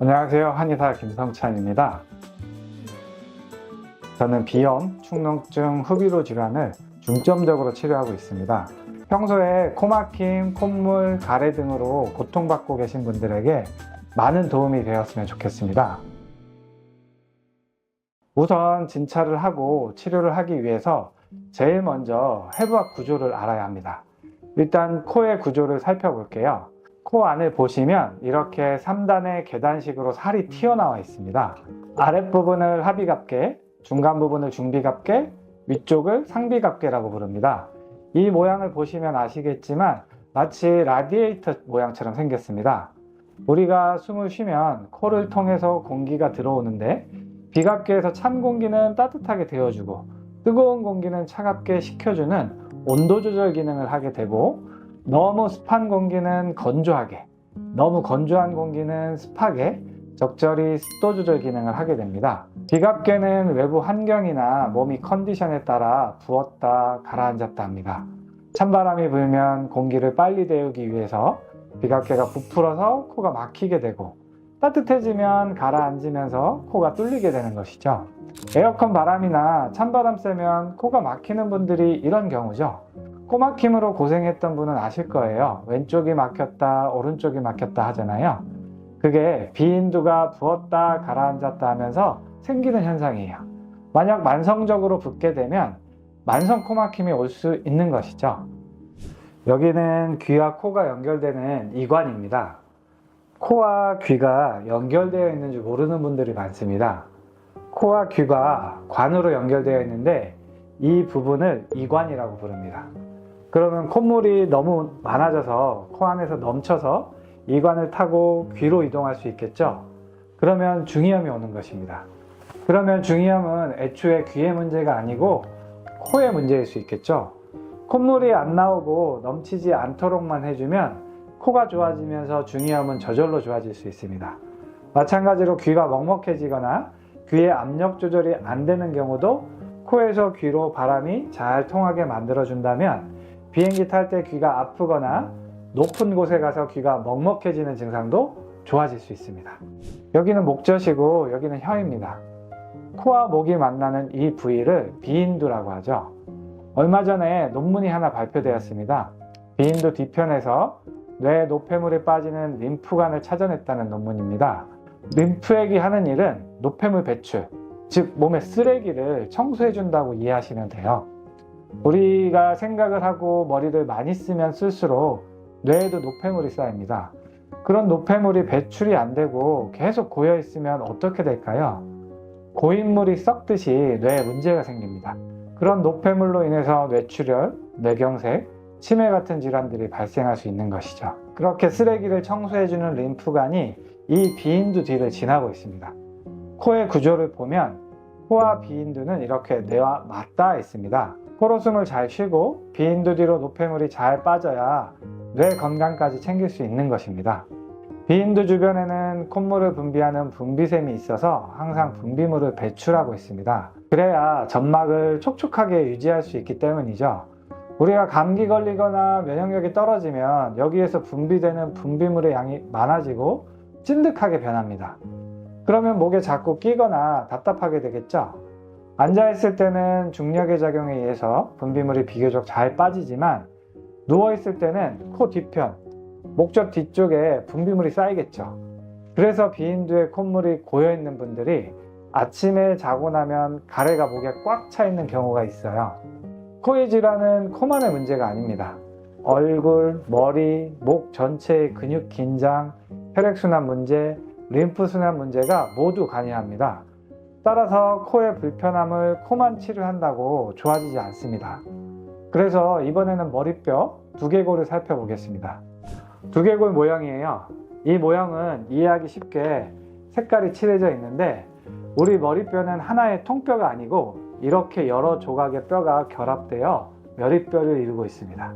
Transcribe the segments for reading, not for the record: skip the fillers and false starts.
안녕하세요. 한의사 김성찬입니다. 저는 비염, 축농증, 흡입로 질환을 중점적으로 치료하고 있습니다. 평소에 코막힘, 콧물, 가래 등으로 고통받고 계신 분들에게 많은 도움이 되었으면 좋겠습니다. 우선 진찰을 하고 치료를 하기 위해서 제일 먼저 해부학 구조를 알아야 합니다. 일단 코의 구조를 살펴볼게요. 코 안을 보시면 이렇게 3단의 계단식으로 살이 튀어나와 있습니다. 아랫부분을 하비갑계, 중간 부분을 중비갑계, 위쪽을 상비갑계라고 부릅니다. 이 모양을 보시면 아시겠지만 마치 라디에이터 모양처럼 생겼습니다. 우리가 숨을 쉬면 코를 통해서 공기가 들어오는데 비갑계에서 찬 공기는 따뜻하게 데워주고 뜨거운 공기는 차갑게 식혀주는 온도 조절 기능을 하게 되고, 너무 습한 공기는 건조하게, 너무 건조한 공기는 습하게 적절히 습도 조절 기능을 하게 됩니다. 비갑계는 외부 환경이나 몸이 컨디션에 따라 부었다 가라앉았다 합니다. 찬바람이 불면 공기를 빨리 데우기 위해서 비갑계가 부풀어서 코가 막히게 되고, 따뜻해지면 가라앉으면서 코가 뚫리게 되는 것이죠. 에어컨 바람이나 찬바람 쐬면 코가 막히는 분들이 이런 경우죠. 코막힘으로 고생했던 분은 아실 거예요. 왼쪽이 막혔다, 오른쪽이 막혔다 하잖아요. 그게 비인두가 부었다 가라앉았다 하면서 생기는 현상이에요. 만약 만성적으로 붓게 되면 만성 코막힘이 올 수 있는 것이죠. 여기는 귀와 코가 연결되는 이관입니다. 코와 귀가 연결되어 있는 줄 모르는 분들이 많습니다. 코와 귀가 관으로 연결되어 있는데 이 부분을 이관이라고 부릅니다. 그러면 콧물이 너무 많아져서 코 안에서 넘쳐서 이관을 타고 귀로 이동할 수 있겠죠. 그러면 중이염이 오는 것입니다. 그러면 중이염은 애초에 귀의 문제가 아니고 코의 문제일 수 있겠죠. 콧물이 안 나오고 넘치지 않도록만 해주면 코가 좋아지면서 중이염은 저절로 좋아질 수 있습니다. 마찬가지로 귀가 먹먹해지거나 귀의 압력 조절이 안 되는 경우도 코에서 귀로 바람이 잘 통하게 만들어준다면 비행기 탈 때 귀가 아프거나 높은 곳에 가서 귀가 먹먹해지는 증상도 좋아질 수 있습니다. 여기는 목젖이고 여기는 혀입니다. 코와 목이 만나는 이 부위를 비인두라고 하죠. 얼마 전에 논문이 하나 발표되었습니다. 비인두 뒤편에서 뇌 노폐물이 빠지는 림프관을 찾아냈다는 논문입니다. 림프액이 하는 일은 노폐물 배출, 즉 몸의 쓰레기를 청소해 준다고 이해하시면 돼요. 우리가 생각을 하고 머리를 많이 쓰면 쓸수록 뇌에도 노폐물이 쌓입니다. 그런 노폐물이 배출이 안 되고 계속 고여 있으면 어떻게 될까요? 고인물이 썩듯이 뇌에 문제가 생깁니다. 그런 노폐물로 인해서 뇌출혈, 뇌경색, 치매 같은 질환들이 발생할 수 있는 것이죠. 그렇게 쓰레기를 청소해주는 림프관이 이 비인두 뒤를 지나고 있습니다. 코의 구조를 보면 코와 비인두는 이렇게 뇌와 맞닿아 있습니다. 코로 숨을 잘 쉬고 비인두 뒤로 노폐물이 잘 빠져야 뇌 건강까지 챙길 수 있는 것입니다. 비인두 주변에는 콧물을 분비하는 분비샘이 있어서 항상 분비물을 배출하고 있습니다. 그래야 점막을 촉촉하게 유지할 수 있기 때문이죠. 우리가 감기 걸리거나 면역력이 떨어지면 여기에서 분비되는 분비물의 양이 많아지고 찐득하게 변합니다. 그러면 목에 자꾸 끼거나 답답하게 되겠죠. 앉아있을 때는 중력의 작용에 의해서 분비물이 비교적 잘 빠지지만 누워있을 때는 코 뒤편, 목젖 뒤쪽에 분비물이 쌓이겠죠. 그래서 비인두에 콧물이 고여있는 분들이 아침에 자고 나면 가래가 목에 꽉 차 있는 경우가 있어요. 코의 질환은 코만의 문제가 아닙니다. 얼굴, 머리, 목 전체의 근육 긴장, 혈액순환 문제, 림프순환 문제가 모두 관여합니다. 따라서 코의 불편함을 코만 치료한다고 좋아지지 않습니다. 그래서 이번에는 머리뼈 두개골을 살펴보겠습니다. 두개골 모형이에요. 이 모형은 이해하기 쉽게 색깔이 칠해져 있는데 우리 머리뼈는 하나의 통뼈가 아니고 이렇게 여러 조각의 뼈가 결합되어 머리뼈를 이루고 있습니다.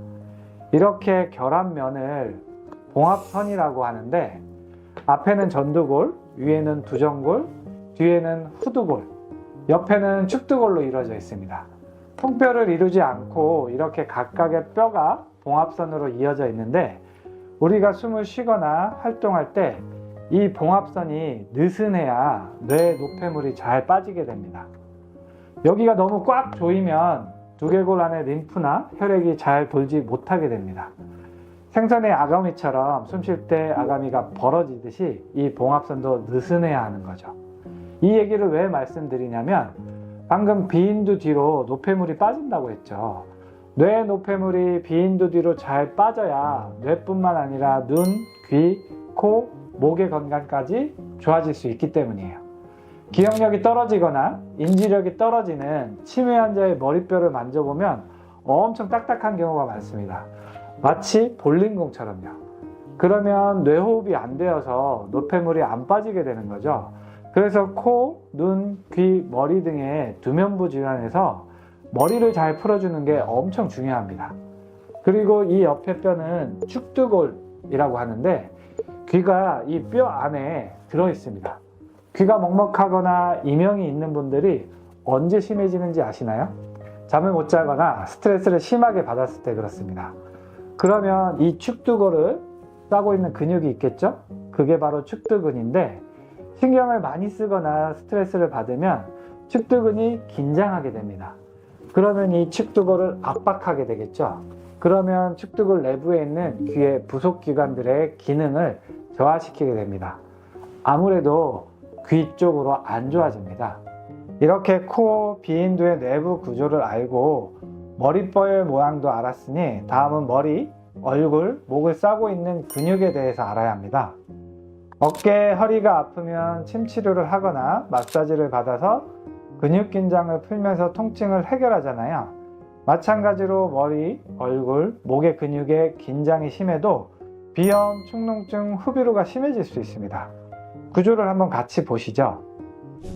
이렇게 결합면을 봉합선이라고 하는데 앞에는 전두골, 위에는 두정골, 뒤에는 후두골, 옆에는 축두골로 이루어져 있습니다. 통뼈를 이루지 않고 이렇게 각각의 뼈가 봉합선으로 이어져 있는데 우리가 숨을 쉬거나 활동할 때 이 봉합선이 느슨해야 뇌 노폐물이 잘 빠지게 됩니다. 여기가 너무 꽉 조이면 두개골 안에 림프나 혈액이 잘 돌지 못하게 됩니다. 생선의 아가미처럼 숨 쉴 때 아가미가 벌어지듯이 이 봉합선도 느슨해야 하는 거죠. 이 얘기를 왜 말씀드리냐면 방금 비인두 뒤로 노폐물이 빠진다고 했죠. 뇌 노폐물이 비인두 뒤로 잘 빠져야 뇌뿐만 아니라 눈, 귀, 코, 목의 건강까지 좋아질 수 있기 때문이에요. 기억력이 떨어지거나 인지력이 떨어지는 치매 환자의 머리뼈를 만져보면 엄청 딱딱한 경우가 많습니다. 마치 볼링공처럼요. 그러면 뇌호흡이 안 되어서 노폐물이 안 빠지게 되는 거죠. 그래서 코, 눈, 귀, 머리 등의 두면부 질환에서 머리를 잘 풀어주는 게 엄청 중요합니다. 그리고 이 옆에 뼈는 축두골이라고 하는데 귀가 이 뼈 안에 들어 있습니다. 귀가 먹먹하거나 이명이 있는 분들이 언제 심해지는지 아시나요? 잠을 못 자거나 스트레스를 심하게 받았을 때 그렇습니다. 그러면 이 축두골을 싸고 있는 근육이 있겠죠? 그게 바로 축두근인데 신경을 많이 쓰거나 스트레스를 받으면 축두근이 긴장하게 됩니다. 그러면 이 축두골을 압박하게 되겠죠? 그러면 축두골 내부에 있는 귀의 부속기관들의 기능을 저하시키게 됩니다. 아무래도 귀 쪽으로 안 좋아집니다. 이렇게 코, 비인두의 내부 구조를 알고 머리뼈의 모양도 알았으니 다음은 머리, 얼굴, 목을 싸고 있는 근육에 대해서 알아야 합니다. 어깨, 허리가 아프면 침 치료를 하거나 마사지를 받아서 근육 긴장을 풀면서 통증을 해결하잖아요. 마찬가지로 머리, 얼굴, 목의 근육에 긴장이 심해도 비염, 축농증, 후비루가 심해질 수 있습니다. 구조를 한번 같이 보시죠.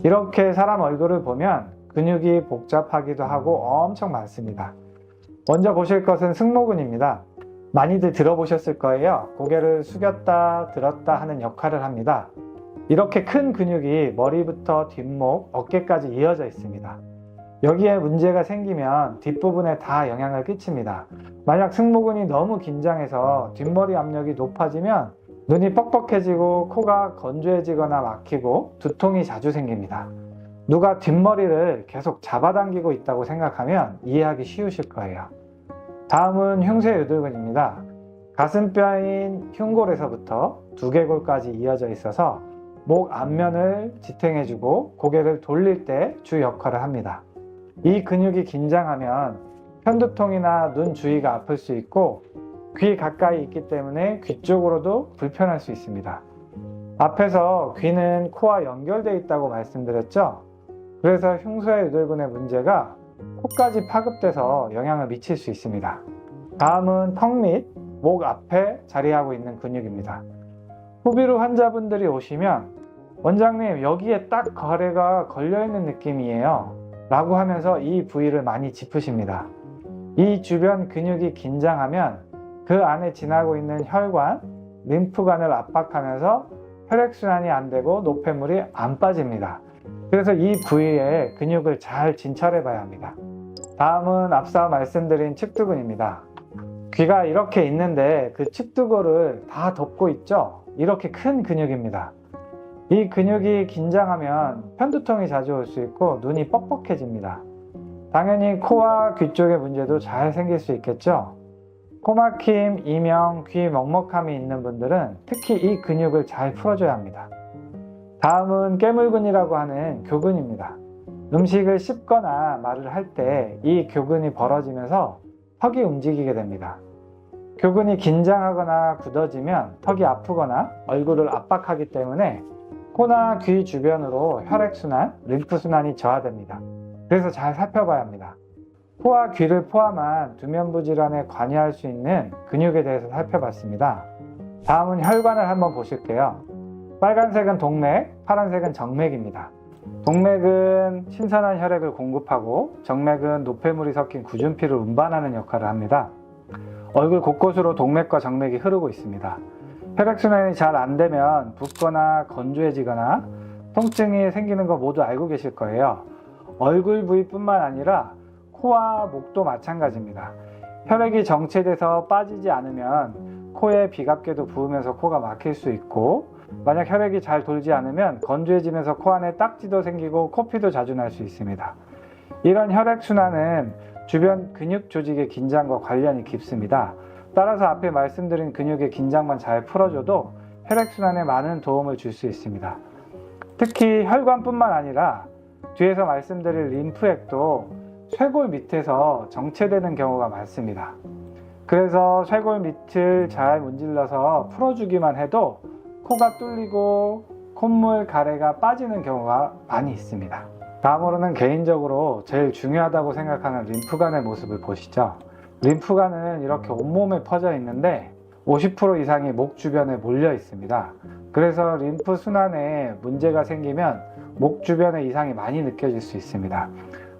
이렇게 사람 얼굴을 보면 근육이 복잡하기도 하고 엄청 많습니다. 먼저 보실 것은 승모근입니다. 많이들 들어보셨을 거예요. 고개를 숙였다 들었다 하는 역할을 합니다. 이렇게 큰 근육이 머리부터 뒷목, 어깨까지 이어져 있습니다. 여기에 문제가 생기면 뒷부분에 다 영향을 끼칩니다. 만약 승모근이 너무 긴장해서 뒷머리 압력이 높아지면 눈이 뻑뻑해지고 코가 건조해지거나 막히고 두통이 자주 생깁니다. 누가 뒷머리를 계속 잡아당기고 있다고 생각하면 이해하기 쉬우실 거예요. 다음은 흉쇄유돌근입니다. 가슴뼈인 흉골에서부터 두개골까지 이어져 있어서 목 앞면을 지탱해주고 고개를 돌릴 때 주 역할을 합니다. 이 근육이 긴장하면 편두통이나 눈 주위가 아플 수 있고 귀 가까이 있기 때문에 귀 쪽으로도 불편할 수 있습니다. 앞에서 귀는 코와 연결되어 있다고 말씀드렸죠? 그래서 흉쇄유돌근의 문제가 코까지 파급돼서 영향을 미칠 수 있습니다. 다음은 턱 및 목 앞에 자리하고 있는 근육입니다. 후비루 환자분들이 오시면 원장님 여기에 딱 거래가 걸려있는 느낌이에요 라고 하면서 이 부위를 많이 짚으십니다. 이 주변 근육이 긴장하면 그 안에 지나고 있는 혈관, 림프관을 압박하면서 혈액순환이 안 되고 노폐물이 안 빠집니다. 그래서 이 부위에 근육을 잘 진찰해 봐야 합니다. 다음은 앞서 말씀드린 측두근입니다. 귀가 이렇게 있는데 그 측두골을 다 덮고 있죠? 이렇게 큰 근육입니다. 이 근육이 긴장하면 편두통이 자주 올 수 있고 눈이 뻑뻑해집니다. 당연히 코와 귀 쪽의 문제도 잘 생길 수 있겠죠? 코막힘, 이명, 귀 먹먹함이 있는 분들은 특히 이 근육을 잘 풀어줘야 합니다. 다음은 깨물근이라고 하는 교근입니다. 음식을 씹거나 말을 할 때 이 교근이 벌어지면서 턱이 움직이게 됩니다. 교근이 긴장하거나 굳어지면 턱이 아프거나 얼굴을 압박하기 때문에 코나 귀 주변으로 혈액순환, 림프순환이 저하됩니다. 그래서 잘 살펴봐야 합니다. 코와 귀를 포함한 두면부 질환에 관여할 수 있는 근육에 대해서 살펴봤습니다. 다음은 혈관을 한번 보실게요. 빨간색은 동맥, 파란색은 정맥입니다. 동맥은 신선한 혈액을 공급하고 정맥은 노폐물이 섞인 굳은 피를 운반하는 역할을 합니다. 얼굴 곳곳으로 동맥과 정맥이 흐르고 있습니다. 혈액순환이 잘 안되면 붓거나 건조해지거나 통증이 생기는 거 모두 알고 계실 거예요. 얼굴 부위뿐만 아니라 코와 목도 마찬가지입니다. 혈액이 정체돼서 빠지지 않으면 코에 비갑게도 부으면서 코가 막힐 수 있고 만약 혈액이 잘 돌지 않으면 건조해지면서 코 안에 딱지도 생기고 코피도 자주 날 수 있습니다. 이런 혈액순환은 주변 근육 조직의 긴장과 관련이 깊습니다. 따라서 앞에 말씀드린 근육의 긴장만 잘 풀어줘도 혈액순환에 많은 도움을 줄 수 있습니다. 특히 혈관뿐만 아니라 뒤에서 말씀드릴 림프액도 쇄골 밑에서 정체되는 경우가 많습니다. 그래서 쇄골 밑을 잘 문질러서 풀어주기만 해도 코가 뚫리고 콧물, 가래가 빠지는 경우가 많이 있습니다. 다음으로는 개인적으로 제일 중요하다고 생각하는 림프관의 모습을 보시죠. 림프관은 이렇게 온몸에 퍼져 있는데 50% 이상이 목 주변에 몰려 있습니다. 그래서 림프 순환에 문제가 생기면 목 주변에 이상이 많이 느껴질 수 있습니다.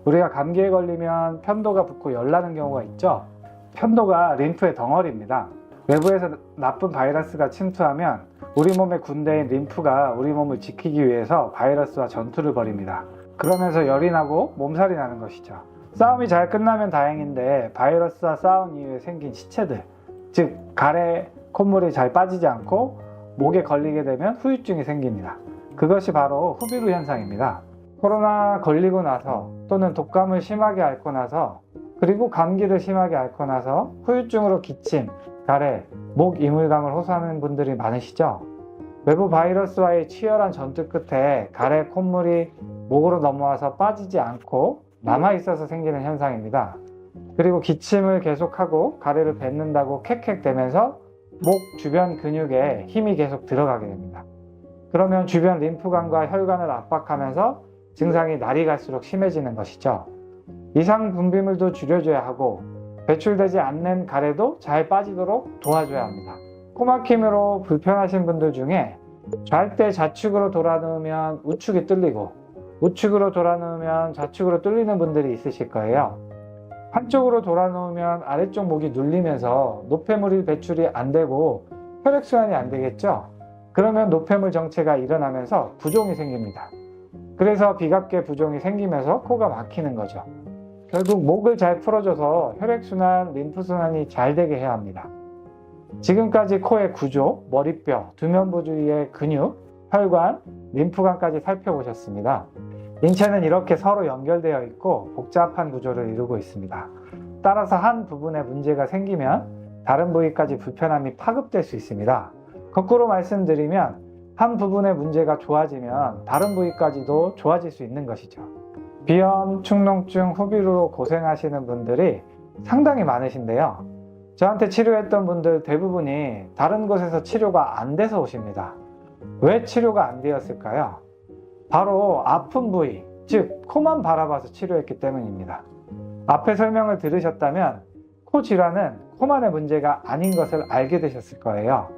우리가 감기에 걸리면 편도가 붓고 열나는 경우가 있죠. 편도가 림프의 덩어리입니다. 외부에서 나쁜 바이러스가 침투하면 우리 몸의 군대인 림프가 우리 몸을 지키기 위해서 바이러스와 전투를 벌입니다. 그러면서 열이 나고 몸살이 나는 것이죠. 싸움이 잘 끝나면 다행인데 바이러스와 싸운 이후에 생긴 시체들, 즉 가래, 콧물이 잘 빠지지 않고 목에 걸리게 되면 후유증이 생깁니다. 그것이 바로 후비루 현상입니다. 코로나 걸리고 나서 또는 독감을 심하게 앓고 나서 그리고 감기를 심하게 앓고 나서 후유증으로 기침, 가래, 목 이물감을 호소하는 분들이 많으시죠? 외부 바이러스와의 치열한 전투 끝에 가래, 콧물이 목으로 넘어와서 빠지지 않고 남아있어서 생기는 현상입니다. 그리고 기침을 계속하고 가래를 뱉는다고 캑캑대면서 목 주변 근육에 힘이 계속 들어가게 됩니다. 그러면 주변 림프관과 혈관을 압박하면서 증상이 날이 갈수록 심해지는 것이죠. 이상 분비물도 줄여줘야 하고 배출되지 않는 가래도 잘 빠지도록 도와줘야 합니다. 코막힘으로 불편하신 분들 중에 잘 때 좌측으로 돌아누우면 우측이 뚫리고 우측으로 돌아누우면 좌측으로 뚫리는 분들이 있으실 거예요. 한쪽으로 돌아누우면 아래쪽 목이 눌리면서 노폐물이 배출이 안 되고 혈액순환이 안 되겠죠? 그러면 노폐물 정체가 일어나면서 부종이 생깁니다. 그래서 비갑계 부종이 생기면서 코가 막히는 거죠. 결국 목을 잘 풀어줘서 혈액순환, 림프순환이 잘 되게 해야 합니다. 지금까지 코의 구조, 머리뼈, 두면부 주위의 근육, 혈관, 림프관까지 살펴보셨습니다. 인체는 이렇게 서로 연결되어 있고 복잡한 구조를 이루고 있습니다. 따라서 한 부분에 문제가 생기면 다른 부위까지 불편함이 파급될 수 있습니다. 거꾸로 말씀드리면 한 부분의 문제가 좋아지면 다른 부위까지도 좋아질 수 있는 것이죠. 비염, 축농증, 후비루로 고생하시는 분들이 상당히 많으신데요. 저한테 치료했던 분들 대부분이 다른 곳에서 치료가 안 돼서 오십니다. 왜 치료가 안 되었을까요? 바로 아픈 부위, 즉 코만 바라봐서 치료했기 때문입니다. 앞에 설명을 들으셨다면 코 질환은 코만의 문제가 아닌 것을 알게 되셨을 거예요.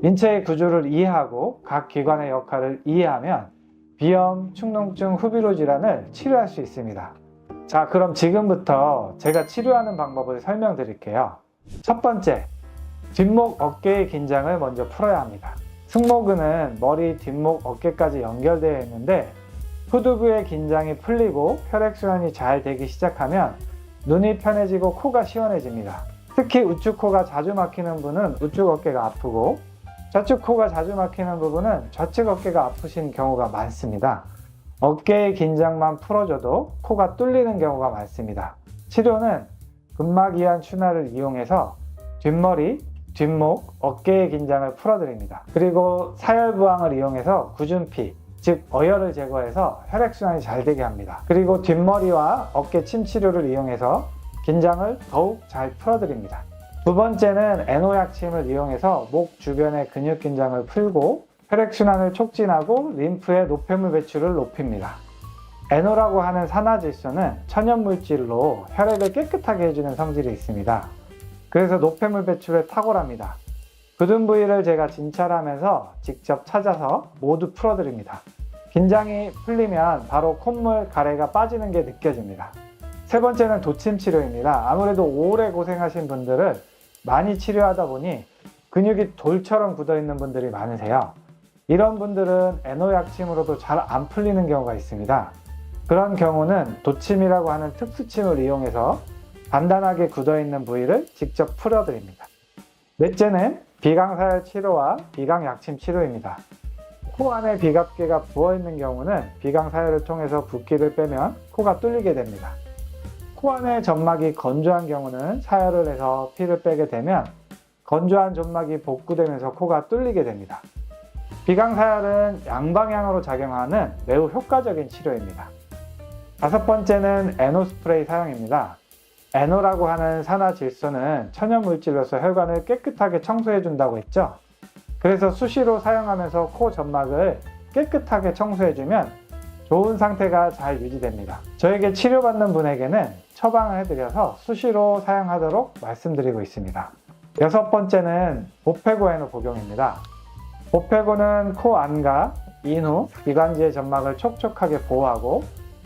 인체의 구조를 이해하고 각 기관의 역할을 이해하면 비염, 축농증, 후비루 질환을 치료할 수 있습니다. 자, 그럼 지금부터 제가 치료하는 방법을 설명드릴게요. 첫 번째, 뒷목 어깨의 긴장을 먼저 풀어야 합니다. 승모근은 머리, 뒷목, 어깨까지 연결되어 있는데 후두부의 긴장이 풀리고 혈액순환이 잘 되기 시작하면 눈이 편해지고 코가 시원해집니다. 특히 우측 코가 자주 막히는 분은 우측 어깨가 아프고 좌측 코가 자주 막히는 부분은 좌측 어깨가 아프신 경우가 많습니다. 어깨의 긴장만 풀어줘도 코가 뚫리는 경우가 많습니다. 치료는 근막이완 추나를 이용해서 뒷머리, 뒷목, 어깨의 긴장을 풀어드립니다. 그리고 사열부항을 이용해서 구준피, 즉 어혈을 제거해서 혈액순환이 잘 되게 합니다. 그리고 뒷머리와 어깨 침 치료를 이용해서 긴장을 더욱 잘 풀어드립니다. 두 번째는 애노약침을 이용해서 목 주변의 근육 긴장을 풀고 혈액순환을 촉진하고 림프의 노폐물 배출을 높입니다. 애노라고 하는 산화질소는 천연물질로 혈액을 깨끗하게 해주는 성질이 있습니다. 그래서 노폐물 배출에 탁월합니다. 굳은 부위를 제가 진찰하면서 직접 찾아서 모두 풀어드립니다. 긴장이 풀리면 바로 콧물, 가래가 빠지는 게 느껴집니다. 세 번째는 도침 치료입니다. 아무래도 오래 고생하신 분들을 많이 치료하다 보니 근육이 돌처럼 굳어있는 분들이 많으세요. 이런 분들은 애노약침으로도 잘 안 풀리는 경우가 있습니다. 그런 경우는 도침이라고 하는 특수침을 이용해서 단단하게 굳어있는 부위를 직접 풀어드립니다. 넷째는 비강사열 치료와 비강약침 치료입니다. 코 안에 비갑계가 부어있는 경우는 비강 사혈을 통해서 붓기를 빼면 코가 뚫리게 됩니다. 코 안에 점막이 건조한 경우는 사혈을 해서 피를 빼게 되면 건조한 점막이 복구되면서 코가 뚫리게 됩니다. 비강 사혈은 양방향으로 작용하는 매우 효과적인 치료입니다. 다섯 번째는 에노 스프레이 사용입니다. 에노라고 하는 산화질소는 천연물질로서 혈관을 깨끗하게 청소해 준다고 했죠. 그래서 수시로 사용하면서 코 점막을 깨끗하게 청소해주면 좋은 상태가 잘 유지됩니다. 저에게 치료받는 분에게는 처방을 해드려서 수시로 사용하도록 말씀드리고 있습니다. 여섯 번째는 보페고 에노 복용입니다. 보페고는 코 안과 인후, 기관지의 점막을 촉촉하게 보호하고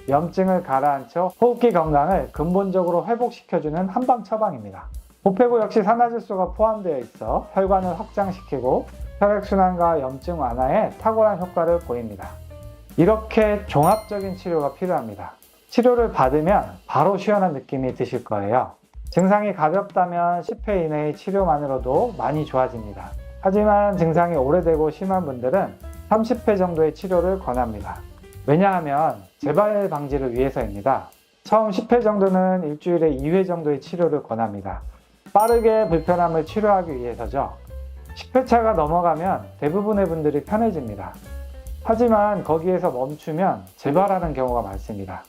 염증을 가라앉혀 호흡기 건강을 근본적으로 회복시켜주는 한방 처방입니다. 보페고 역시 산화질소가 포함되어 있어 혈관을 확장시키고 혈액순환과 염증 완화에 탁월한 효과를 보입니다. 이렇게 종합적인 치료가 필요합니다. 치료를 받으면 바로 시원한 느낌이 드실 거예요. 증상이 가볍다면 10회 이내의 치료만으로도 많이 좋아집니다. 하지만 증상이 오래되고 심한 분들은 30회 정도의 치료를 권합니다. 왜냐하면 재발 방지를 위해서입니다. 처음 10회 정도는 일주일에 2회 정도의 치료를 권합니다. 빠르게 불편함을 치료하기 위해서죠. 10회차가 넘어가면 대부분의 분들이 편해집니다. 하지만 거기에서 멈추면 재발하는 경우가 많습니다.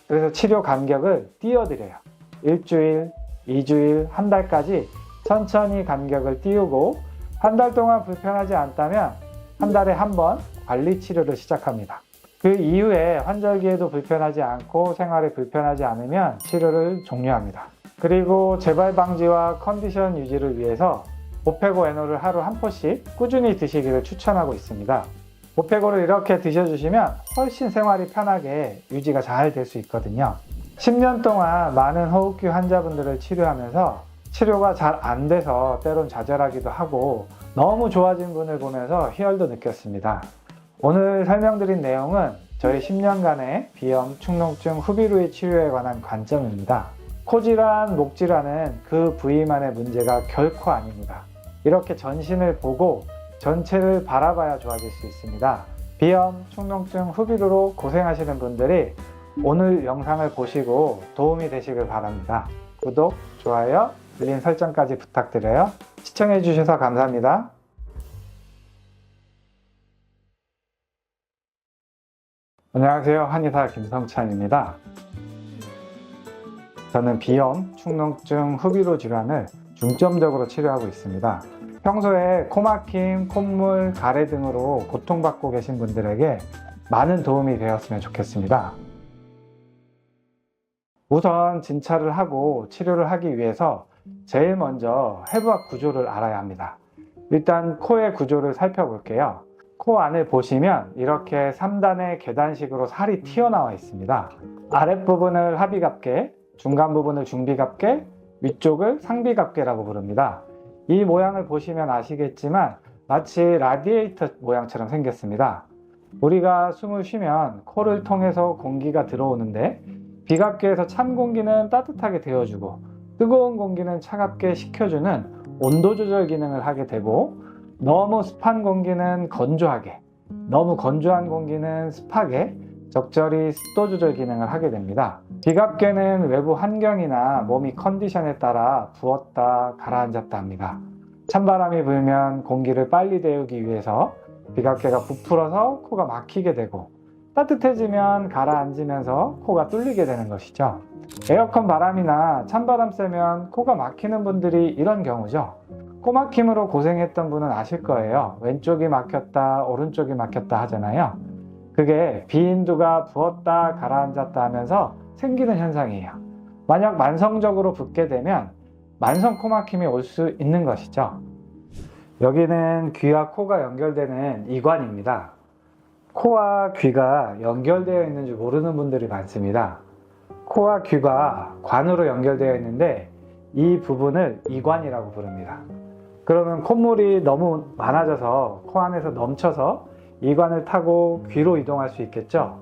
그래서 치료 간격을 띄워드려요. 일주일, 2주일, 한 달까지 천천히 간격을 띄우고 한 달 동안 불편하지 않다면 한 달에 한 번 관리 치료를 시작합니다. 그 이후에 환절기에도 불편하지 않고 생활에 불편하지 않으면 치료를 종료합니다. 그리고 재발 방지와 컨디션 유지를 위해서 보페고 에노를 하루 한 포씩 꾸준히 드시기를 추천하고 있습니다. 보페고를 이렇게 드셔주시면 훨씬 생활이 편하게 유지가 잘 될 수 있거든요. 10년 동안 많은 호흡기 환자분들을 치료하면서 치료가 잘 안 돼서 때론 좌절하기도 하고 너무 좋아진 분을 보면서 희열도 느꼈습니다. 오늘 설명드린 내용은 저희 10년간의 비염, 축농증, 후비루의 치료에 관한 관점입니다. 코질환, 목질환은 그 부위만의 문제가 결코 아닙니다. 이렇게 전신을 보고 전체를 바라봐야 좋아질 수 있습니다. 비염, 축농증, 후비루로 고생하시는 분들이 오늘 영상을 보시고 도움이 되시길 바랍니다. 구독, 좋아요, 알림 설정까지 부탁드려요. 시청해주셔서 감사합니다. 안녕하세요. 한의사 김성찬입니다. 저는 비염, 축농증, 후비루 질환을 중점적으로 치료하고 있습니다. 평소에 코막힘, 콧물, 가래 등으로 고통받고 계신 분들에게 많은 도움이 되었으면 좋겠습니다. 우선 진찰을 하고 치료를 하기 위해서 제일 먼저 해부학 구조를 알아야 합니다. 일단 코의 구조를 살펴볼게요. 코 안을 보시면 이렇게 3단의 계단식으로 살이 튀어나와 있습니다. 아랫부분을 하비갑계, 중간 부분을 중비갑계, 위쪽을 상비갑계라고 부릅니다. 이 모양을 보시면 아시겠지만 마치 라디에이터 모양처럼 생겼습니다. 우리가 숨을 쉬면 코를 통해서 공기가 들어오는데 비갑계에서 찬 공기는 따뜻하게 데워주고 뜨거운 공기는 차갑게 식혀주는 온도 조절 기능을 하게 되고 너무 습한 공기는 건조하게, 너무 건조한 공기는 습하게 적절히 습도 조절 기능을 하게 됩니다. 비갑계는 외부 환경이나 몸이 컨디션에 따라 부었다 가라앉았다 합니다. 찬바람이 불면 공기를 빨리 데우기 위해서 비갑계가 부풀어서 코가 막히게 되고 따뜻해지면 가라앉으면서 코가 뚫리게 되는 것이죠. 에어컨 바람이나 찬바람 쐬면 코가 막히는 분들이 이런 경우죠. 코 막힘으로 고생했던 분은 아실 거예요. 왼쪽이 막혔다, 오른쪽이 막혔다 하잖아요. 그게 비인두가 부었다 가라앉았다 하면서 생기는 현상이에요. 만약 만성적으로 붓게 되면 만성 코막힘이 올 수 있는 것이죠. 여기는 귀와 코가 연결되는 이관입니다. 코와 귀가 연결되어 있는 줄 모르는 분들이 많습니다. 코와 귀가 관으로 연결되어 있는데 이 부분을 이관이라고 부릅니다. 그러면 콧물이 너무 많아져서 코 안에서 넘쳐서 이관을 타고 귀로 이동할 수 있겠죠?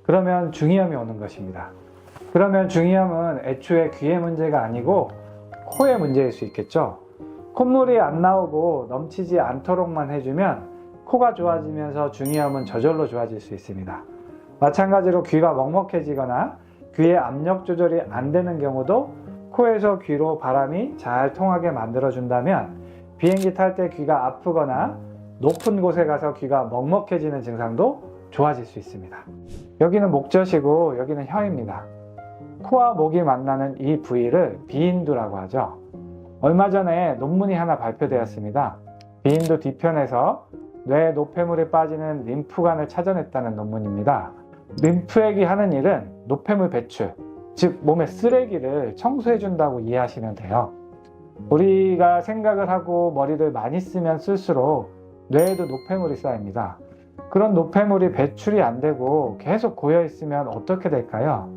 그러면 중이염이 오는 것입니다. 그러면 중이염은 애초에 귀의 문제가 아니고 코의 문제일 수 있겠죠? 콧물이 안 나오고 넘치지 않도록만 해주면 코가 좋아지면서 중이염은 저절로 좋아질 수 있습니다. 마찬가지로 귀가 먹먹해지거나 귀의 압력 조절이 안 되는 경우도 코에서 귀로 바람이 잘 통하게 만들어준다면 비행기 탈 때 귀가 아프거나 높은 곳에 가서 귀가 먹먹해지는 증상도 좋아질 수 있습니다. 여기는 목젖이고 여기는 혀입니다. 코와 목이 만나는 이 부위를 비인두라고 하죠. 얼마 전에 논문이 하나 발표되었습니다. 비인두 뒤편에서 뇌 노폐물이 빠지는 림프관을 찾아냈다는 논문입니다. 림프액이 하는 일은 노폐물 배출, 즉 몸의 쓰레기를 청소해 준다고 이해하시면 돼요. 우리가 생각을 하고 머리를 많이 쓰면 쓸수록 뇌에도 노폐물이 쌓입니다. 그런 노폐물이 배출이 안 되고 계속 고여 있으면 어떻게 될까요?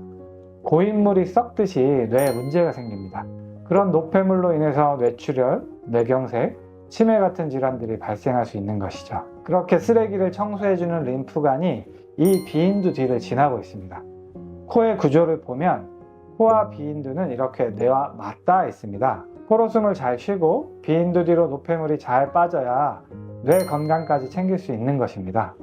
고인물이 썩듯이 뇌에 문제가 생깁니다. 그런 노폐물로 인해서 뇌출혈, 뇌경색, 치매 같은 질환들이 발생할 수 있는 것이죠. 그렇게 쓰레기를 청소해주는 림프관이 이 비인두 뒤를 지나고 있습니다. 코의 구조를 보면 코와 비인두는 이렇게 뇌와 맞닿아 있습니다. 코로 숨을 잘 쉬고 비인두 뒤로 노폐물이 잘 빠져야 뇌 건강까지 챙길 수 있는 것입니다.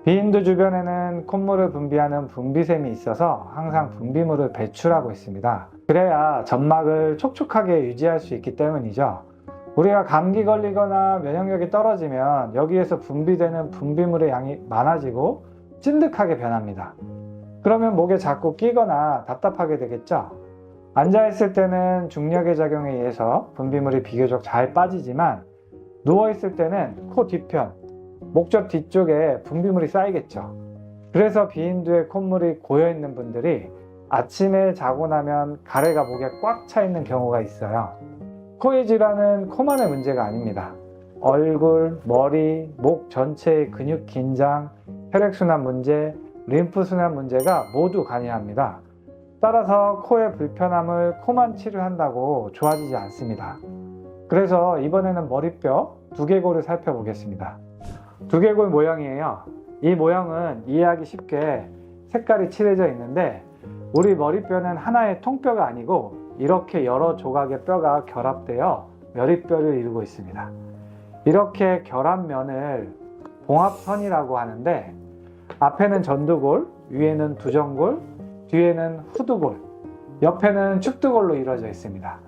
비인두 주변에는 콧물을 분비하는 분비샘이 있어서 항상 분비물을 배출하고 있습니다. 그래야 점막을 촉촉하게 유지할 수 있기 때문이죠. 우리가 감기 걸리거나 면역력이 떨어지면 여기에서 분비되는 분비물의 양이 많아지고 찐득하게 변합니다. 그러면 목에 자꾸 끼거나 답답하게 되겠죠? 앉아있을 때는 중력의 작용에 의해서 분비물이 비교적 잘 빠지지만 누워있을 때는 코 뒤편, 목젖 뒤쪽에 분비물이 쌓이겠죠. 그래서 비인두에 콧물이 고여있는 분들이 아침에 자고 나면 가래가 목에 꽉 차 있는 경우가 있어요. 코의 질환은 코만의 문제가 아닙니다. 얼굴, 머리, 목 전체의 근육 긴장, 혈액순환 문제, 림프순환 문제가 모두 관여합니다. 따라서 코의 불편함을 코만 치료한다고 좋아지지 않습니다. 그래서 이번에는 머리뼈 두개골을 살펴보겠습니다. 두개골 모형이에요. 이 모형은 이해하기 쉽게 색깔이 칠해져 있는데 우리 머리뼈는 하나의 통뼈가 아니고 이렇게 여러 조각의 뼈가 결합되어 머리뼈를 이루고 있습니다. 이렇게 결합면을 봉합선이라고 하는데 앞에는 전두골, 위에는 두정골, 뒤에는 후두골, 옆에는 축두골로 이루어져 있습니다.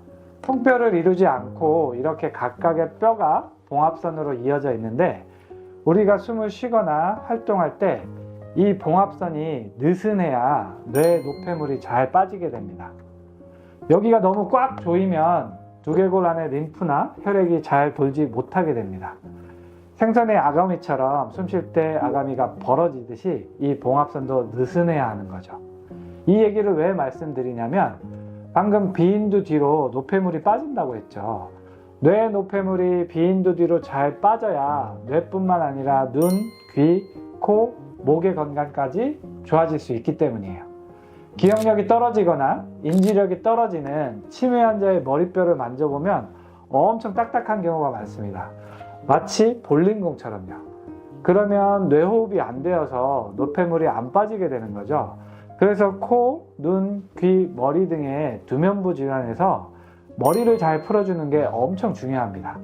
통뼈를 이루지 않고 이렇게 각각의 뼈가 봉합선으로 이어져 있는데 우리가 숨을 쉬거나 활동할 때 이 봉합선이 느슨해야 뇌 노폐물이 잘 빠지게 됩니다. 여기가 너무 꽉 조이면 두개골 안에 림프나 혈액이 잘 돌지 못하게 됩니다. 생선의 아가미처럼 숨 쉴 때 아가미가 벌어지듯이 이 봉합선도 느슨해야 하는 거죠. 이 얘기를 왜 말씀드리냐면 방금 비인두 뒤로 노폐물이 빠진다고 했죠. 뇌 노폐물이 비인두 뒤로 잘 빠져야 뇌뿐만 아니라 눈, 귀, 코, 목의 건강까지 좋아질 수 있기 때문이에요. 기억력이 떨어지거나 인지력이 떨어지는 치매 환자의 머리뼈를 만져보면 엄청 딱딱한 경우가 많습니다. 마치 볼링공처럼요. 그러면 뇌호흡이 안 되어서 노폐물이 안 빠지게 되는 거죠. 그래서 코, 눈, 귀, 머리 등의 두면부 질환에서 머리를 잘 풀어주는 게 엄청 중요합니다.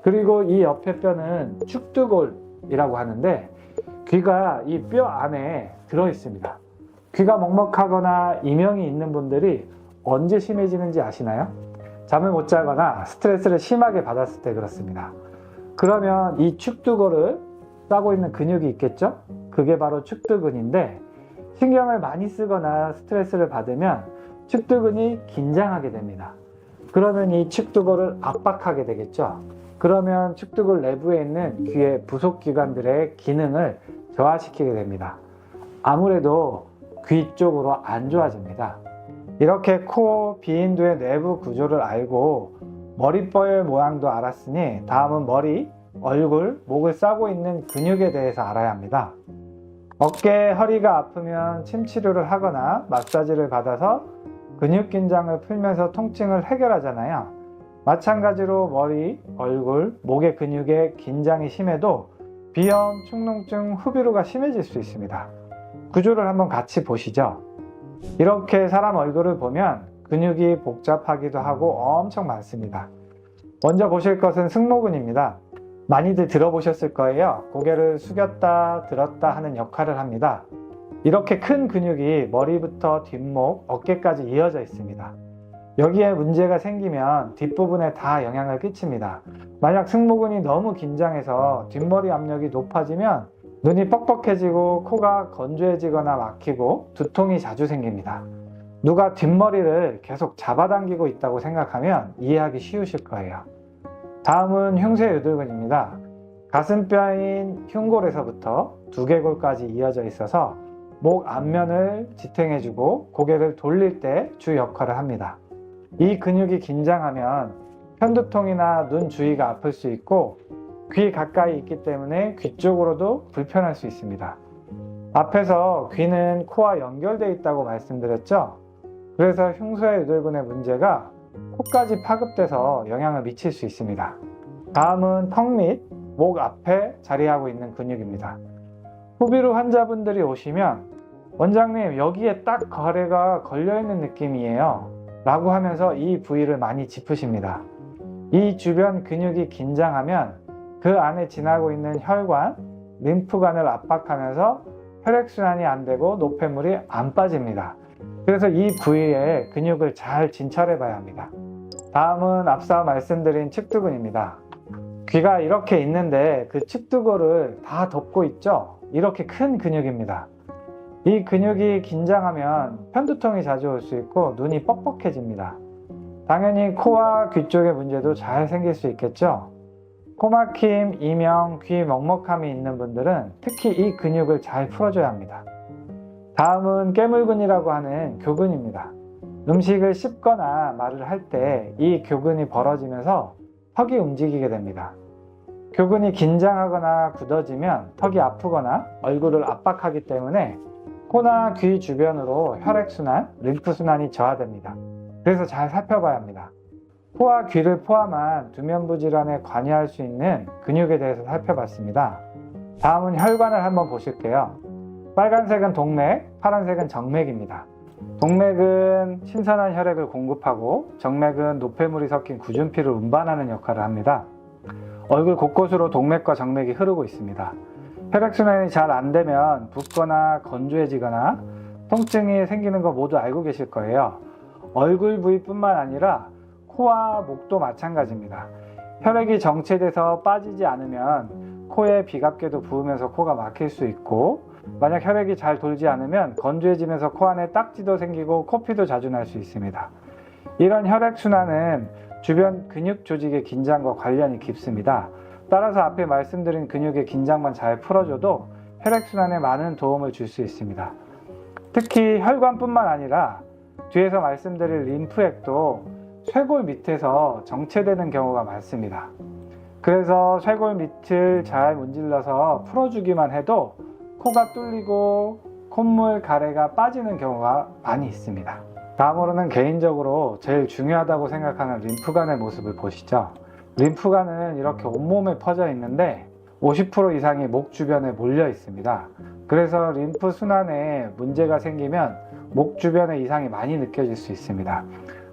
그리고 이 옆에 뼈는 축두골이라고 하는데 귀가 이 뼈 안에 들어 있습니다. 귀가 먹먹하거나 이명이 있는 분들이 언제 심해지는지 아시나요? 잠을 못 자거나 스트레스를 심하게 받았을 때 그렇습니다. 그러면 이 축두골을 싸고 있는 근육이 있겠죠? 그게 바로 축두근인데 신경을 많이 쓰거나 스트레스를 받으면 축두근이 긴장하게 됩니다. 그러면 이 축두골을 압박하게 되겠죠. 그러면 축두골 내부에 있는 귀의 부속기관들의 기능을 저하시키게 됩니다. 아무래도 귀 쪽으로 안 좋아집니다. 이렇게 코, 비인두의 내부 구조를 알고 머리뼈의 모양도 알았으니 다음은 머리, 얼굴, 목을 싸고 있는 근육에 대해서 알아야 합니다. 어깨, 허리가 아프면 침 치료를 하거나 마사지를 받아서 근육 긴장을 풀면서 통증을 해결하잖아요. 마찬가지로 머리, 얼굴, 목의 근육에 긴장이 심해도 비염, 축농증, 후비루가 심해질 수 있습니다. 구조를 한번 같이 보시죠. 이렇게 사람 얼굴을 보면 근육이 복잡하기도 하고 엄청 많습니다. 먼저 보실 것은 승모근입니다. 많이들 들어보셨을 거예요. 고개를 숙였다 들었다 하는 역할을 합니다. 이렇게 큰 근육이 머리부터 뒷목, 어깨까지 이어져 있습니다. 여기에 문제가 생기면 뒷부분에 다 영향을 끼칩니다. 만약 승모근이 너무 긴장해서 뒷머리 압력이 높아지면 눈이 뻑뻑해지고 코가 건조해지거나 막히고 두통이 자주 생깁니다. 누가 뒷머리를 계속 잡아당기고 있다고 생각하면 이해하기 쉬우실 거예요. 다음은 흉쇄유돌근입니다. 가슴뼈인 흉골에서부터 두개골까지 이어져 있어서 목 앞면을 지탱해주고 고개를 돌릴 때 주 역할을 합니다. 이 근육이 긴장하면 편두통이나 눈 주위가 아플 수 있고 귀 가까이 있기 때문에 귀 쪽으로도 불편할 수 있습니다. 앞에서 귀는 코와 연결되어 있다고 말씀드렸죠? 그래서 흉쇄유돌근의 문제가 코까지 파급돼서 영향을 미칠 수 있습니다. 다음은 턱 및 목 앞에 자리하고 있는 근육입니다. 후비루 환자분들이 오시면 원장님 여기에 딱 가래가 걸려있는 느낌이에요 라고 하면서 이 부위를 많이 짚으십니다. 이 주변 근육이 긴장하면 그 안에 지나고 있는 혈관, 림프관을 압박하면서 혈액순환이 안 되고 노폐물이 안 빠집니다. 그래서 이 부위에 근육을 잘 진찰해 봐야 합니다. 다음은 앞서 말씀드린 측두근입니다. 귀가 이렇게 있는데 그 측두골을 다 덮고 있죠? 이렇게 큰 근육입니다. 이 근육이 긴장하면 편두통이 자주 올 수 있고 눈이 뻑뻑해집니다. 당연히 코와 귀 쪽의 문제도 잘 생길 수 있겠죠? 코막힘, 이명, 귀 먹먹함이 있는 분들은 특히 이 근육을 잘 풀어줘야 합니다. 다음은 깨물근이라고 하는 교근입니다. 음식을 씹거나 말을 할 때 이 교근이 벌어지면서 턱이 움직이게 됩니다. 교근이 긴장하거나 굳어지면 턱이 아프거나 얼굴을 압박하기 때문에 코나 귀 주변으로 혈액순환, 림프순환이 저하됩니다. 그래서 잘 살펴봐야 합니다. 코와 귀를 포함한 두면부 질환에 관여할 수 있는 근육에 대해서 살펴봤습니다. 다음은 혈관을 한번 보실게요. 빨간색은 동맥, 파란색은 정맥입니다. 동맥은 신선한 혈액을 공급하고 정맥은 노폐물이 섞인 굳은 피를 운반하는 역할을 합니다. 얼굴 곳곳으로 동맥과 정맥이 흐르고 있습니다. 혈액순환이 잘 안되면 붓거나 건조해지거나 통증이 생기는 거 모두 알고 계실 거예요. 얼굴 부위뿐만 아니라 코와 목도 마찬가지입니다. 혈액이 정체돼서 빠지지 않으면 코에 비갑게도 부으면서 코가 막힐 수 있고 만약 혈액이 잘 돌지 않으면 건조해지면서 코 안에 딱지도 생기고 코피도 자주 날 수 있습니다. 이런 혈액순환은 주변 근육 조직의 긴장과 관련이 깊습니다. 따라서 앞에 말씀드린 근육의 긴장만 잘 풀어줘도 혈액순환에 많은 도움을 줄 수 있습니다. 특히 혈관뿐만 아니라 뒤에서 말씀드릴 림프액도 쇄골 밑에서 정체되는 경우가 많습니다. 그래서 쇄골 밑을 잘 문질러서 풀어주기만 해도 코가 뚫리고 콧물, 가래가 빠지는 경우가 많이 있습니다. 다음으로는 개인적으로 제일 중요하다고 생각하는 림프관의 모습을 보시죠. 림프관은 이렇게 온몸에 퍼져 있는데 50% 이상이 목 주변에 몰려 있습니다. 그래서 림프 순환에 문제가 생기면 목 주변에 이상이 많이 느껴질 수 있습니다.